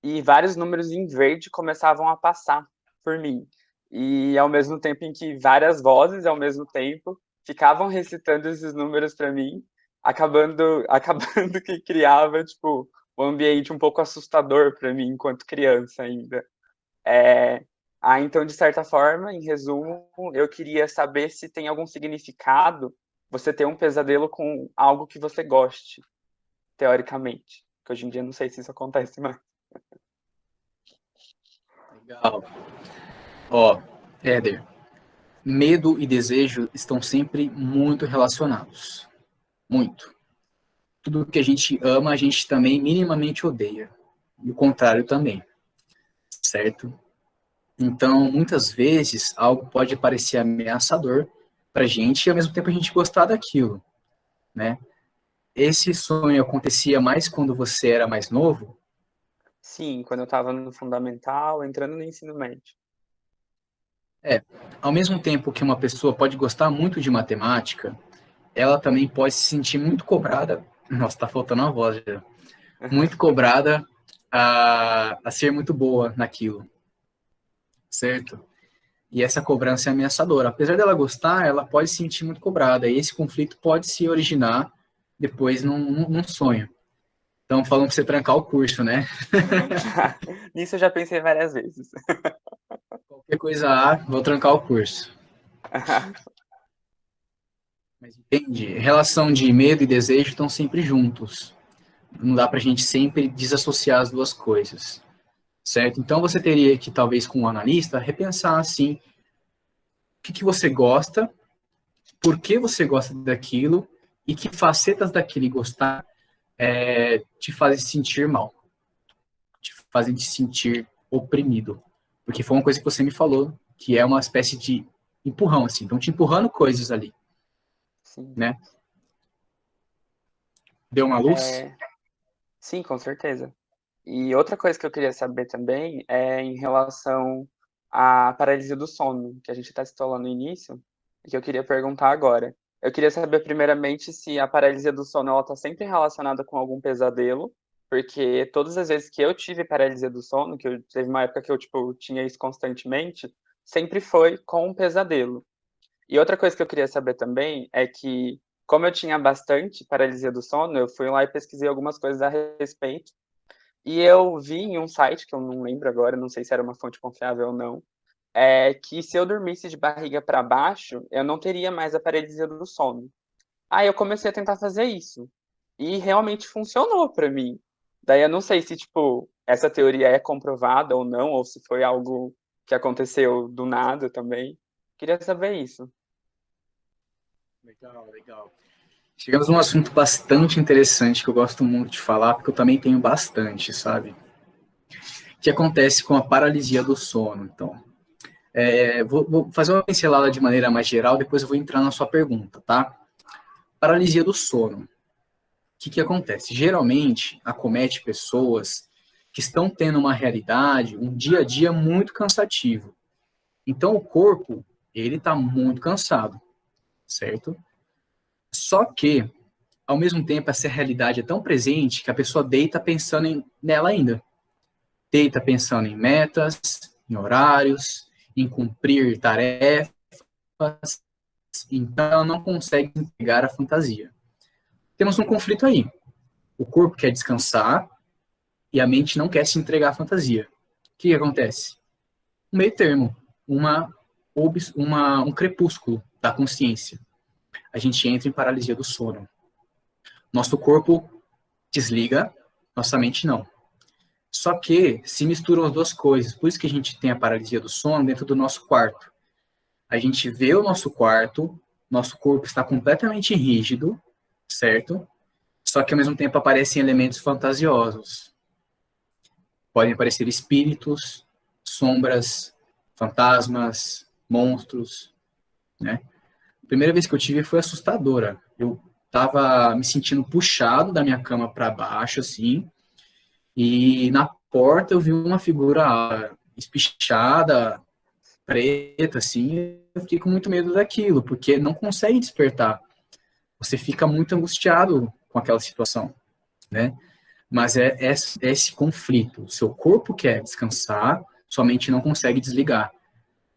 e vários números em verde começavam a passar por mim. E ao mesmo tempo em que várias vozes, ao mesmo tempo, ficavam recitando esses números para mim, acabando que criava, tipo, um ambiente um pouco assustador para mim enquanto criança ainda. Então, de certa forma, em resumo, eu queria saber se tem algum significado você ter um pesadelo com algo que você goste, teoricamente. Porque hoje em dia não sei se isso acontece mais. Legal. Ó, Éder, medo e desejo estão sempre muito relacionados. Muito. Tudo que a gente ama, a gente também minimamente odeia. E o contrário também, certo? Então, muitas vezes, algo pode parecer ameaçador pra gente e, ao mesmo tempo, a gente gostar daquilo, né? Esse sonho acontecia mais quando você era mais novo? Sim, quando eu estava no fundamental, entrando no ensino médio. Ao mesmo tempo que uma pessoa pode gostar muito de matemática, ela também pode se sentir muito cobrada. Nossa, tá faltando uma voz já. Muito cobrada a ser muito boa naquilo, certo? E essa cobrança é ameaçadora. Apesar dela gostar, ela pode se sentir muito cobrada. E esse conflito pode se originar depois num sonho. Então, falando para você trancar o curso, né? Nisso eu já pensei várias vezes. Qualquer coisa, vou trancar o curso. Mas entende? Relação de medo e desejo estão sempre juntos. Não dá pra gente sempre desassociar as duas coisas, certo? Então você teria que, talvez com um analista, repensar assim, o que você gosta, por que você gosta daquilo e que facetas daquele gostar te fazem sentir mal, te fazem te sentir oprimido. Porque foi uma coisa que você me falou, que é uma espécie de empurrão, assim, estão te empurrando coisas ali, Sim. né? Deu uma luz? Sim, com certeza. E outra coisa que eu queria saber também é em relação à paralisia do sono, que a gente até citou lá no início, e que eu queria perguntar agora. Eu queria saber, primeiramente, se a paralisia do sono está sempre relacionada com algum pesadelo, porque todas as vezes que eu tive paralisia do sono, teve uma época que eu tipo, tinha isso constantemente, sempre foi com um pesadelo. E outra coisa que eu queria saber também é que, como eu tinha bastante paralisia do sono, eu fui lá e pesquisei algumas coisas a respeito, e eu vi em um site, que eu não lembro agora, não sei se era uma fonte confiável ou não, que se eu dormisse de barriga para baixo, eu não teria mais a paralisia do sono. Aí eu comecei a tentar fazer isso. E realmente funcionou para mim. Daí eu não sei se, tipo, essa teoria é comprovada ou não, ou se foi algo que aconteceu do nada também. Queria saber isso. Legal, legal. Chegamos num assunto bastante interessante que eu gosto muito de falar, porque eu também tenho bastante, sabe? O que acontece com a paralisia do sono? Então, vou fazer uma pincelada de maneira mais geral, depois eu vou entrar na sua pergunta, tá? Paralisia do sono. O que acontece? Geralmente, acomete pessoas que estão tendo uma realidade, um dia a dia muito cansativo. Então, o corpo, ele está muito cansado, certo? Só que, ao mesmo tempo, essa realidade é tão presente que a pessoa deita pensando nela ainda. Deita pensando em metas, em horários, em cumprir tarefas, então ela não consegue entregar a fantasia. Temos um conflito aí. O corpo quer descansar e a mente não quer se entregar à fantasia. O que acontece? Um meio termo, um crepúsculo da consciência. A gente entra em paralisia do sono. Nosso corpo desliga, nossa mente não. Só que se misturam as duas coisas. Por isso que a gente tem a paralisia do sono dentro do nosso quarto. a gente vê o nosso quarto, nosso corpo está completamente rígido, certo? Só que ao mesmo tempo aparecem elementos fantasiosos. Podem aparecer espíritos, sombras, fantasmas, monstros, né? A primeira vez que eu tive foi assustadora. Eu tava me sentindo puxado da minha cama para baixo, assim, e na porta eu vi uma figura espichada, preta, assim, eu fiquei com muito medo daquilo, porque não consegue despertar. Você fica muito angustiado com aquela situação, né? Mas é esse conflito. O seu corpo quer descansar, sua mente não consegue desligar.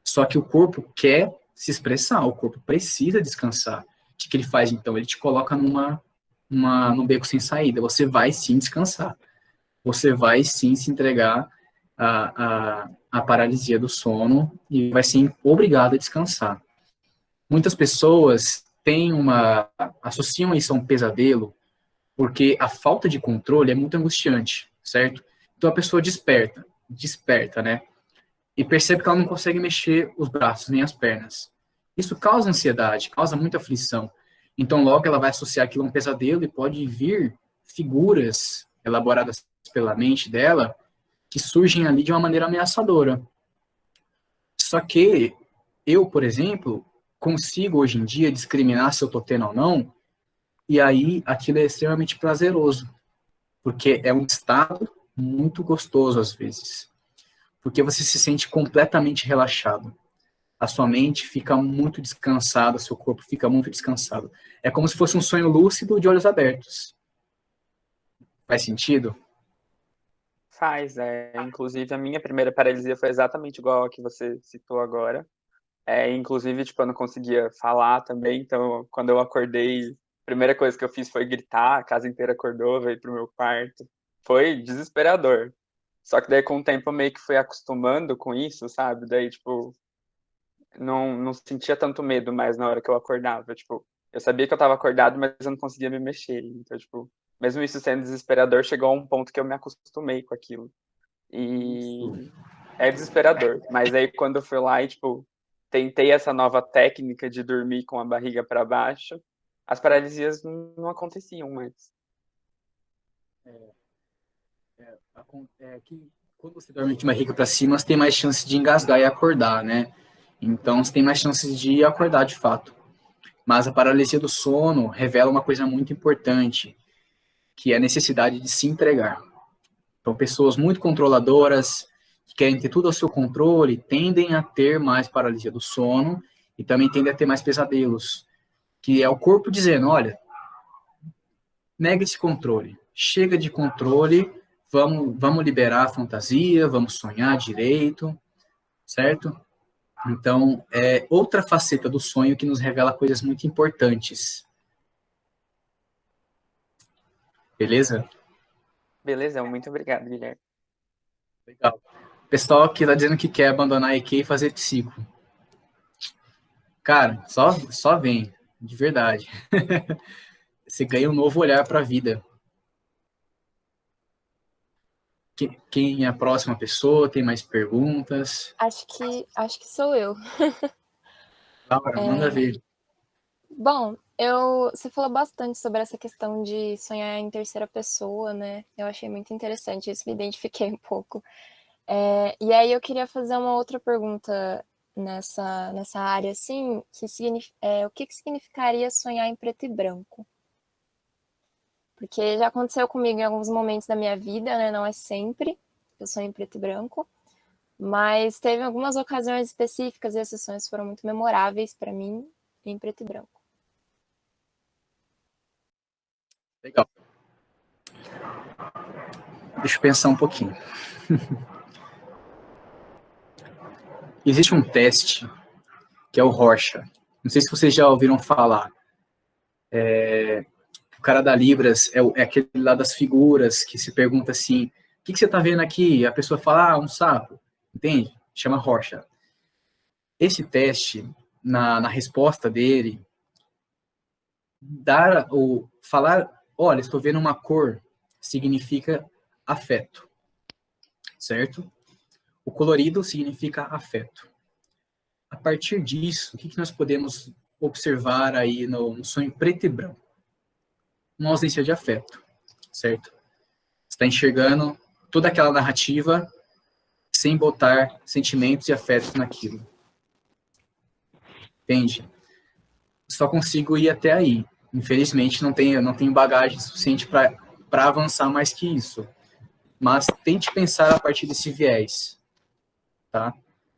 Só que o corpo quer se expressar, o corpo precisa descansar. O que ele faz, então? Ele te coloca num beco sem saída. Você vai sim descansar. Você vai sim se entregar à paralisia do sono e vai ser obrigado a descansar. Muitas pessoas associam isso a um pesadelo porque a falta de controle é muito angustiante, certo? Então a pessoa desperta, né? E percebe que ela não consegue mexer os braços nem as pernas. Isso causa ansiedade, causa muita aflição. Então logo ela vai associar aquilo a um pesadelo e pode vir figuras elaboradas pela mente dela que surgem ali de uma maneira ameaçadora. Só que eu, por exemplo, consigo hoje em dia discriminar se eu tô tendo ou não, e aí aquilo é extremamente prazeroso, porque é um estado muito gostoso às vezes, porque você se sente completamente relaxado. A sua mente fica muito descansada, seu corpo fica muito descansado. É como se fosse um sonho lúcido de olhos abertos. Faz sentido? Faz, inclusive a minha primeira paralisia foi exatamente igual a que você citou agora. Inclusive, tipo, eu não conseguia falar também, então quando eu acordei, a primeira coisa que eu fiz foi gritar, a casa inteira acordou, veio pro meu quarto. Foi desesperador. Só que daí com o tempo eu meio que fui acostumando com isso, sabe? Daí, tipo, não sentia tanto medo mais na hora que eu acordava. Tipo, eu sabia que eu tava acordado, mas eu não conseguia me mexer. Então, tipo, mesmo isso sendo desesperador, chegou a um ponto que eu me acostumei com aquilo. E é desesperador. Mas aí quando eu fui lá e, tipo, tentei essa nova técnica de dormir com a barriga para baixo, as paralisias não aconteciam mais. Que quando você dorme de barriga para cima, você tem mais chance de engasgar e acordar, né? Então, você tem mais chances de acordar de fato. Mas a paralisia do sono revela uma coisa muito importante, que é a necessidade de se entregar. Então, pessoas muito controladoras, que querem ter tudo ao seu controle, tendem a ter mais paralisia do sono e também tendem a ter mais pesadelos, que é o corpo dizendo, olha, nega esse controle, chega de controle, vamos liberar a fantasia, vamos sonhar direito, certo? Então, é outra faceta do sonho que nos revela coisas muito importantes. Beleza? Beleza, muito obrigado, Guilherme. Legal. O pessoal que está dizendo que quer abandonar a EQ e fazer psico. Cara, só vem, de verdade. Você ganha um novo olhar para a vida. Quem é a próxima pessoa? Tem mais perguntas? Acho que sou eu. Laura, manda ver. Bom, você falou bastante sobre essa questão de sonhar em terceira pessoa, né? Eu achei muito interessante isso, me identifiquei um pouco. E aí eu queria fazer uma outra pergunta nessa área, assim, o que significaria sonhar em preto e branco? Porque já aconteceu comigo em alguns momentos da minha vida, né? Não é sempre que eu sonho em preto e branco, mas teve algumas ocasiões específicas e esses sonhos foram muito memoráveis para mim em preto e branco. Legal. Deixa eu pensar um pouquinho. Existe um teste que é o Rorschach. Não sei se vocês já ouviram falar. O cara da Libras é aquele lá das figuras que se pergunta assim, o que você está vendo aqui? E a pessoa fala, um sapo. Entende? Chama Rorschach. Esse teste, na resposta dele, falar, olha, estou vendo uma cor, significa afeto. Certo? O colorido significa afeto. a partir disso, o que nós podemos observar aí no sonho preto e branco? Uma ausência de afeto, certo? Você está enxergando toda aquela narrativa sem botar sentimentos e afetos naquilo. Entende? Só consigo ir até aí. Infelizmente, não tenho bagagem suficiente para avançar mais que isso. Mas tente pensar a partir desse viés, tá?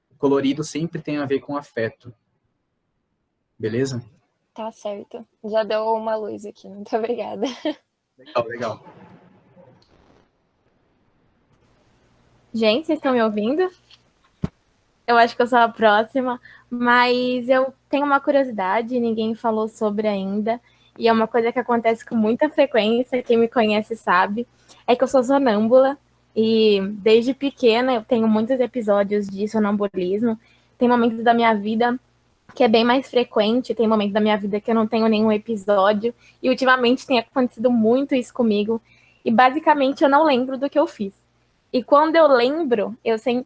O colorido sempre tem a ver com afeto. Beleza? Tá certo. Já deu uma luz aqui. Muito obrigada. Legal. Gente, vocês estão me ouvindo? Eu acho que eu sou a próxima, mas eu tenho uma curiosidade, ninguém falou sobre ainda, e é uma coisa que acontece com muita frequência, quem me conhece sabe, é que eu sou sonâmbula, e desde pequena eu tenho muitos episódios de sonambulismo. Tem momentos da minha vida que é bem mais frequente, tem momentos da minha vida que eu não tenho nenhum episódio, e ultimamente tem acontecido muito isso comigo, e basicamente eu não lembro do que eu fiz. E quando eu lembro, eu sei,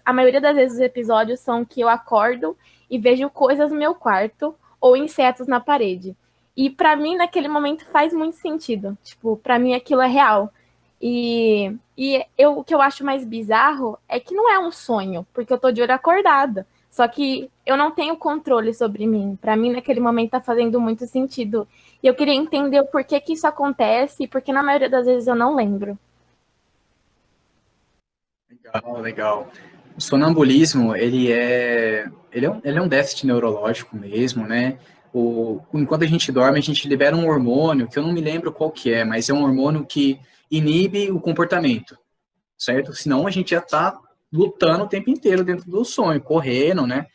a maioria das vezes os episódios são que eu acordo e vejo coisas no meu quarto ou insetos na parede. E pra mim, naquele momento, faz muito sentido. Tipo, pra mim aquilo é real. O que eu acho mais bizarro é que não é um sonho, porque eu tô de olho acordada. Só que eu não tenho controle sobre mim. Pra mim, naquele momento, tá fazendo muito sentido. E eu queria entender o porquê que isso acontece, porque na maioria das vezes eu não lembro. Legal. O sonambulismo, ele é um déficit neurológico mesmo, né? Enquanto a gente dorme, a gente libera um hormônio, que eu não me lembro qual que é, mas é um hormônio que inibe o comportamento, certo? Senão a gente já tá lutando o tempo inteiro dentro do sonho, correndo, né?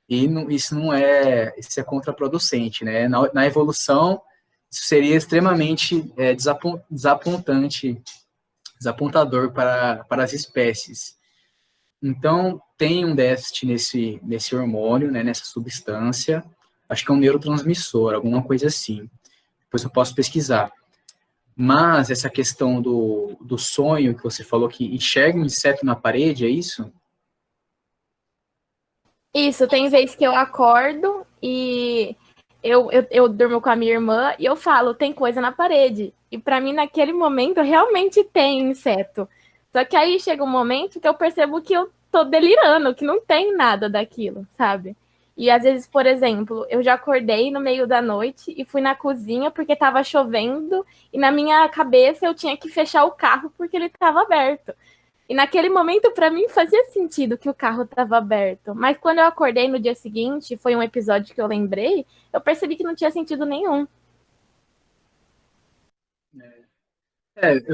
E isso é contraproducente, né? Na evolução, isso seria extremamente desapontador para as espécies. Então, tem um déficit nesse hormônio, né, nessa substância, acho que é um neurotransmissor, alguma coisa assim. Depois eu posso pesquisar. Mas essa questão do sonho, que você falou que enxerga um inseto na parede, é isso? Isso, tem vezes que eu acordo e eu durmo com a minha irmã e eu falo, tem coisa na parede. E pra mim, naquele momento, realmente tem inseto. Só que aí chega um momento que eu percebo que eu tô delirando, que não tem nada daquilo, sabe? E às vezes, por exemplo, eu já acordei no meio da noite e fui na cozinha porque tava chovendo e na minha cabeça eu tinha que fechar o carro porque ele tava aberto. E naquele momento, para mim, fazia sentido que o carro estava aberto. Mas quando eu acordei no dia seguinte, foi um episódio que eu lembrei, eu percebi que não tinha sentido nenhum.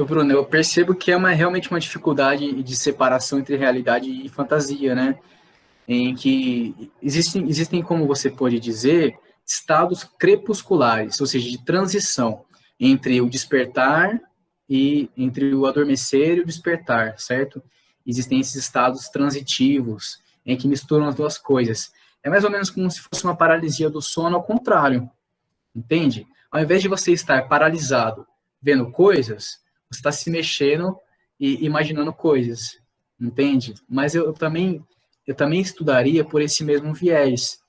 Bruno, eu percebo que é realmente uma dificuldade de separação entre realidade e fantasia, né? Em que existem, como você pode dizer, estados crepusculares, ou seja, de transição entre o despertar e entre o adormecer e o despertar, certo? Existem esses estados transitivos em que misturam as duas coisas. É mais ou menos como se fosse uma paralisia do sono ao contrário, entende? Ao invés de você estar paralisado vendo coisas, você está se mexendo e imaginando coisas, entende? Mas eu também estudaria por esse mesmo viés,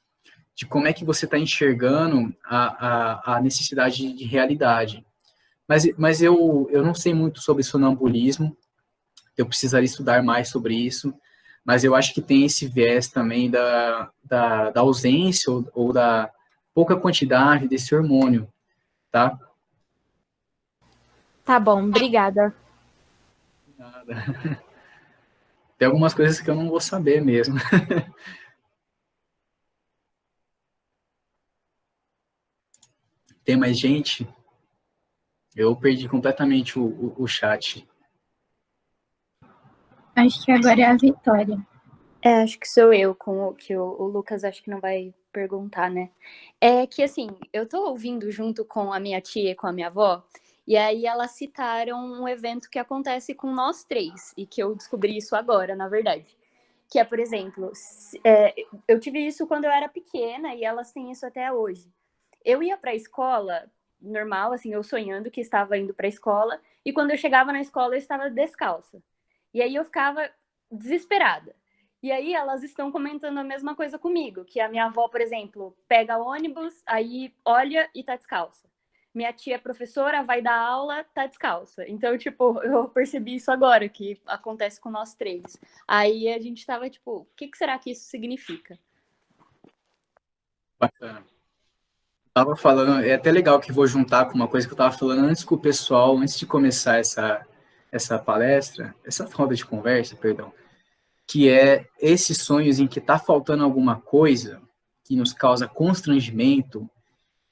de como é que você está enxergando a necessidade de realidade. Mas eu não sei muito sobre sonambulismo, eu precisaria estudar mais sobre isso, mas eu acho que tem esse viés também da ausência ou da pouca quantidade desse hormônio, tá? Tá bom, obrigada. Nada. Tem algumas coisas que eu não vou saber mesmo. Tem mais gente? Eu perdi completamente o chat. Acho que agora é a Vitória. Acho que sou eu, com o que o Lucas acho que não vai perguntar, né? É que, assim, eu tô ouvindo junto com a minha tia e com a minha avó, e aí elas citaram um evento que acontece com nós três, e que eu descobri isso agora, na verdade. Que é, por exemplo, eu tive isso quando eu era pequena, e elas têm isso até hoje. Eu ia pra escola, normal, assim, eu sonhando que estava indo pra escola, e quando eu chegava na escola eu estava descalça. E aí eu ficava desesperada. E aí elas estão comentando a mesma coisa comigo, que a minha avó, por exemplo, pega ônibus, aí olha e tá descalça. Minha tia é professora, vai dar aula, tá descalça. Então, tipo, eu percebi isso agora, que acontece com nós três. Aí a gente tava, tipo, o que será que isso significa? Bacana. Tava falando, é até legal que vou juntar com uma coisa que eu tava falando antes com o pessoal, antes de começar essa palestra, essa roda de conversa, perdão, que é esses sonhos em que tá faltando alguma coisa que nos causa constrangimento,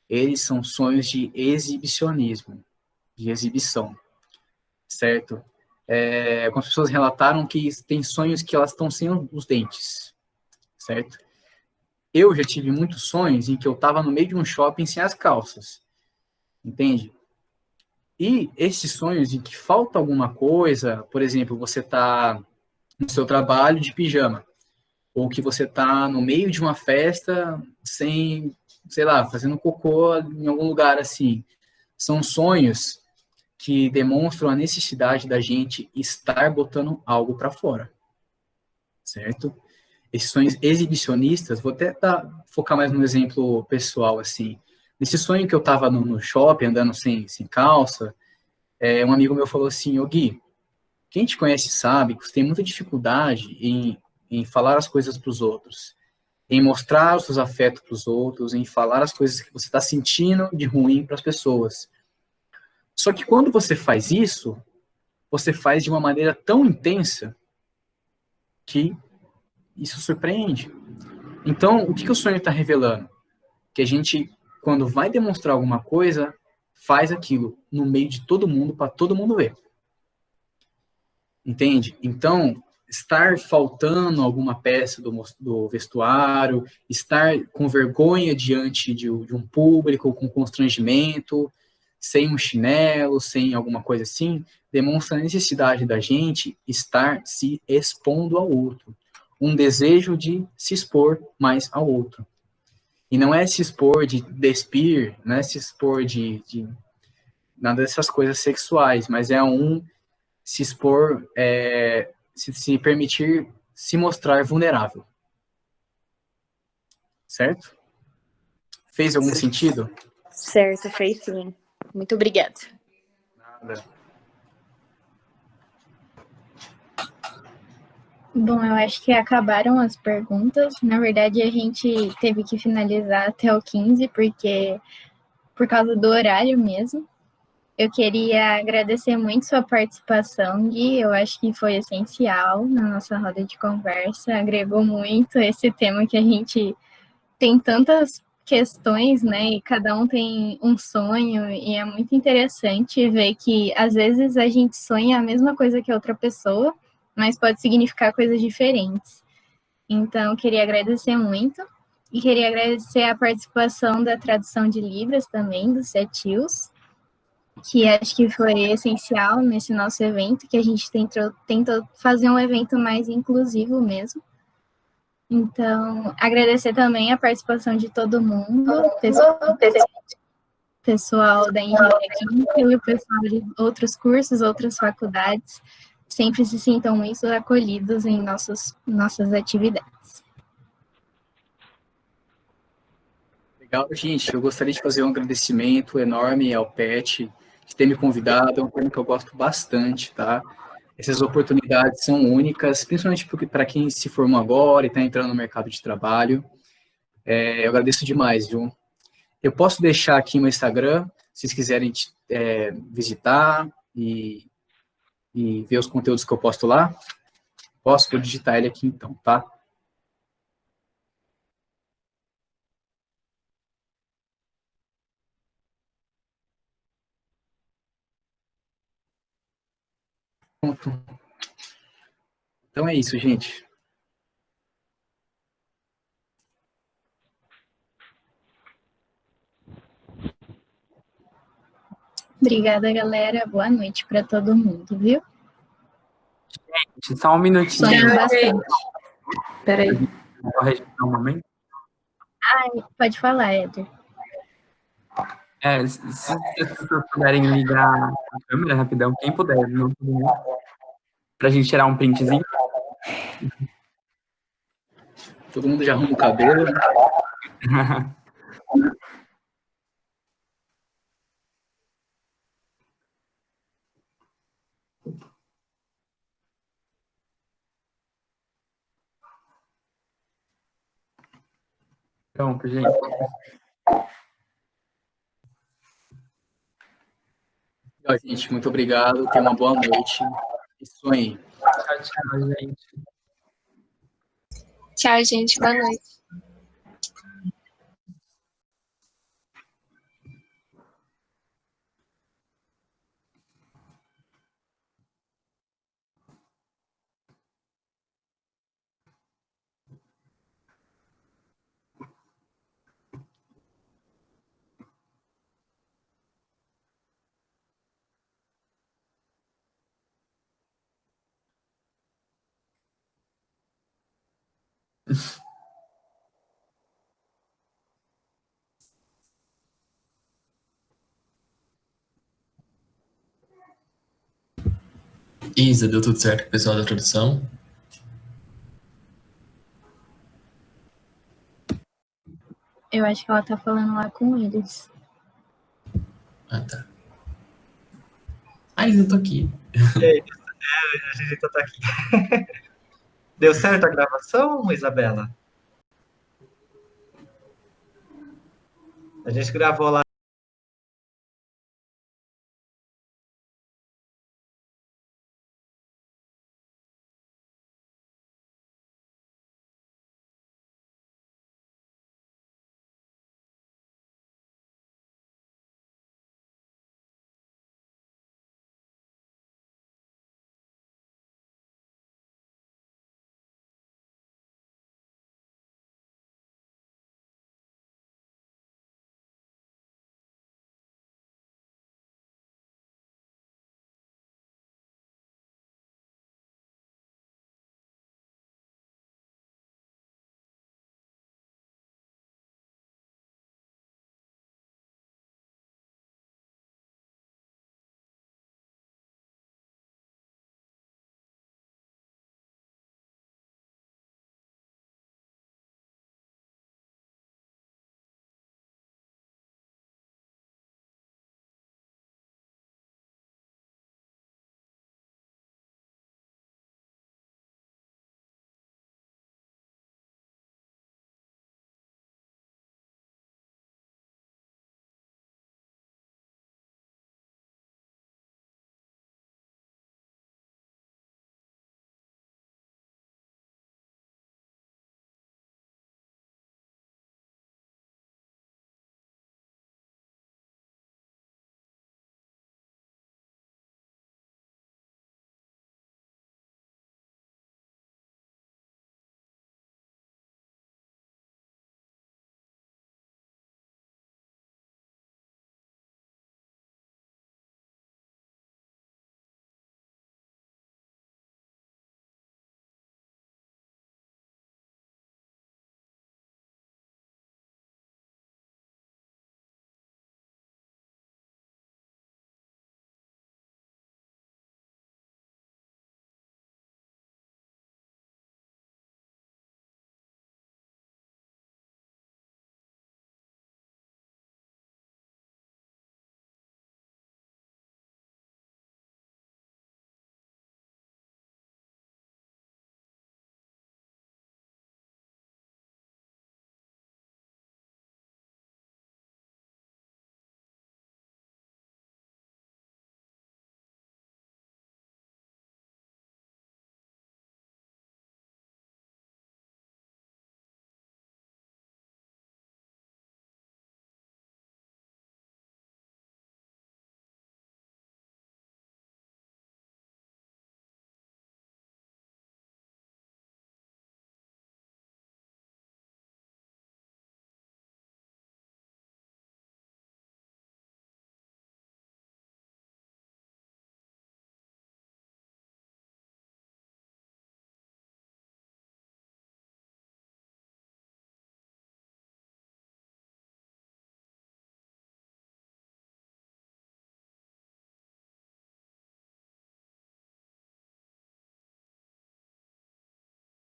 eles são sonhos de exibicionismo, de exibição, certo? Algumas pessoas relataram que tem sonhos que elas estão sem os dentes, certo? Eu já tive muitos sonhos em que eu estava no meio de um shopping sem as calças, entende? E esses sonhos em que falta alguma coisa, por exemplo, você está no seu trabalho de pijama, ou que você está no meio de uma festa sem, sei lá, fazendo cocô em algum lugar assim. São sonhos que demonstram a necessidade da gente estar botando algo para fora, certo? Esses sonhos exibicionistas, vou até focar mais no exemplo pessoal, assim. Nesse sonho que eu estava no shopping, andando sem calça, um amigo meu falou assim, ô Gui, quem te conhece sabe que você tem muita dificuldade em falar as coisas para os outros, em mostrar os seus afetos para os outros, em falar as coisas que você está sentindo de ruim para as pessoas. Só que quando você faz isso, você faz de uma maneira tão intensa que isso surpreende. Então, o que o sonho está revelando? Que a gente, quando vai demonstrar alguma coisa, faz aquilo no meio de todo mundo, para todo mundo ver. Entende? Então, estar faltando alguma peça do vestuário, estar com vergonha diante de um público, com constrangimento, sem um chinelo, sem alguma coisa assim, demonstra a necessidade da gente estar se expondo ao outro. Um desejo de se expor mais ao outro. E não é se expor de despir, não é se expor de nada dessas coisas sexuais, mas é se expor, se permitir se mostrar vulnerável. Certo? Fez algum sentido? Certo, fez sim. Muito obrigada. Nada. Bom, eu acho que acabaram as perguntas. Na verdade, a gente teve que finalizar até o 15, por causa do horário mesmo. Eu queria agradecer muito sua participação, Gui. Eu acho que foi essencial na nossa roda de conversa. Agregou muito esse tema que a gente tem tantas questões, né? E cada um tem um sonho. E é muito interessante ver que, às vezes, a gente sonha a mesma coisa que a outra pessoa, mas pode significar coisas diferentes. Então, queria agradecer muito. E queria agradecer a participação da tradução de Libras também, dos CETILs, que acho que foi essencial nesse nosso evento, que a gente tentou fazer um evento mais inclusivo mesmo. Então, agradecer também a participação de todo mundo, pessoal da Engenharia Química e o pessoal de outros cursos, outras faculdades. Sempre se sintam muito acolhidos em nossas atividades. Legal, gente. Eu gostaria de fazer um agradecimento enorme ao PET de ter me convidado. É um tema que eu gosto bastante, tá? Essas oportunidades são únicas, principalmente para quem se formou agora e está entrando no mercado de trabalho. Eu agradeço demais, viu? Eu posso deixar aqui meu Instagram, se vocês quiserem visitar e ver os conteúdos que eu posto lá. Posso? Vou digitar ele aqui então, tá? Pronto. Então é isso, gente. Obrigada, galera. Boa noite para todo mundo, viu? Gente, só um minutinho. Sonho bastante. Peraí. Vou registrar um momento. Pode falar, Éder. Se as pessoas puderem ligar a câmera rapidão, quem puder, não todo mundo, pra gente tirar um printzinho. Todo mundo já arruma o cabelo. Pronto, gente. Ó, gente, muito obrigado. Tenha uma boa noite. E sonhem. Tchau, tchau, gente. Tchau, gente. Boa noite. Isa, deu tudo certo com o pessoal da tradução? Eu acho que ela tá falando lá com eles. Ah, tá. Ah, Isa, eu tô aqui. E aí, a gente tá aqui. Deu certo a gravação, Isabela? A gente gravou lá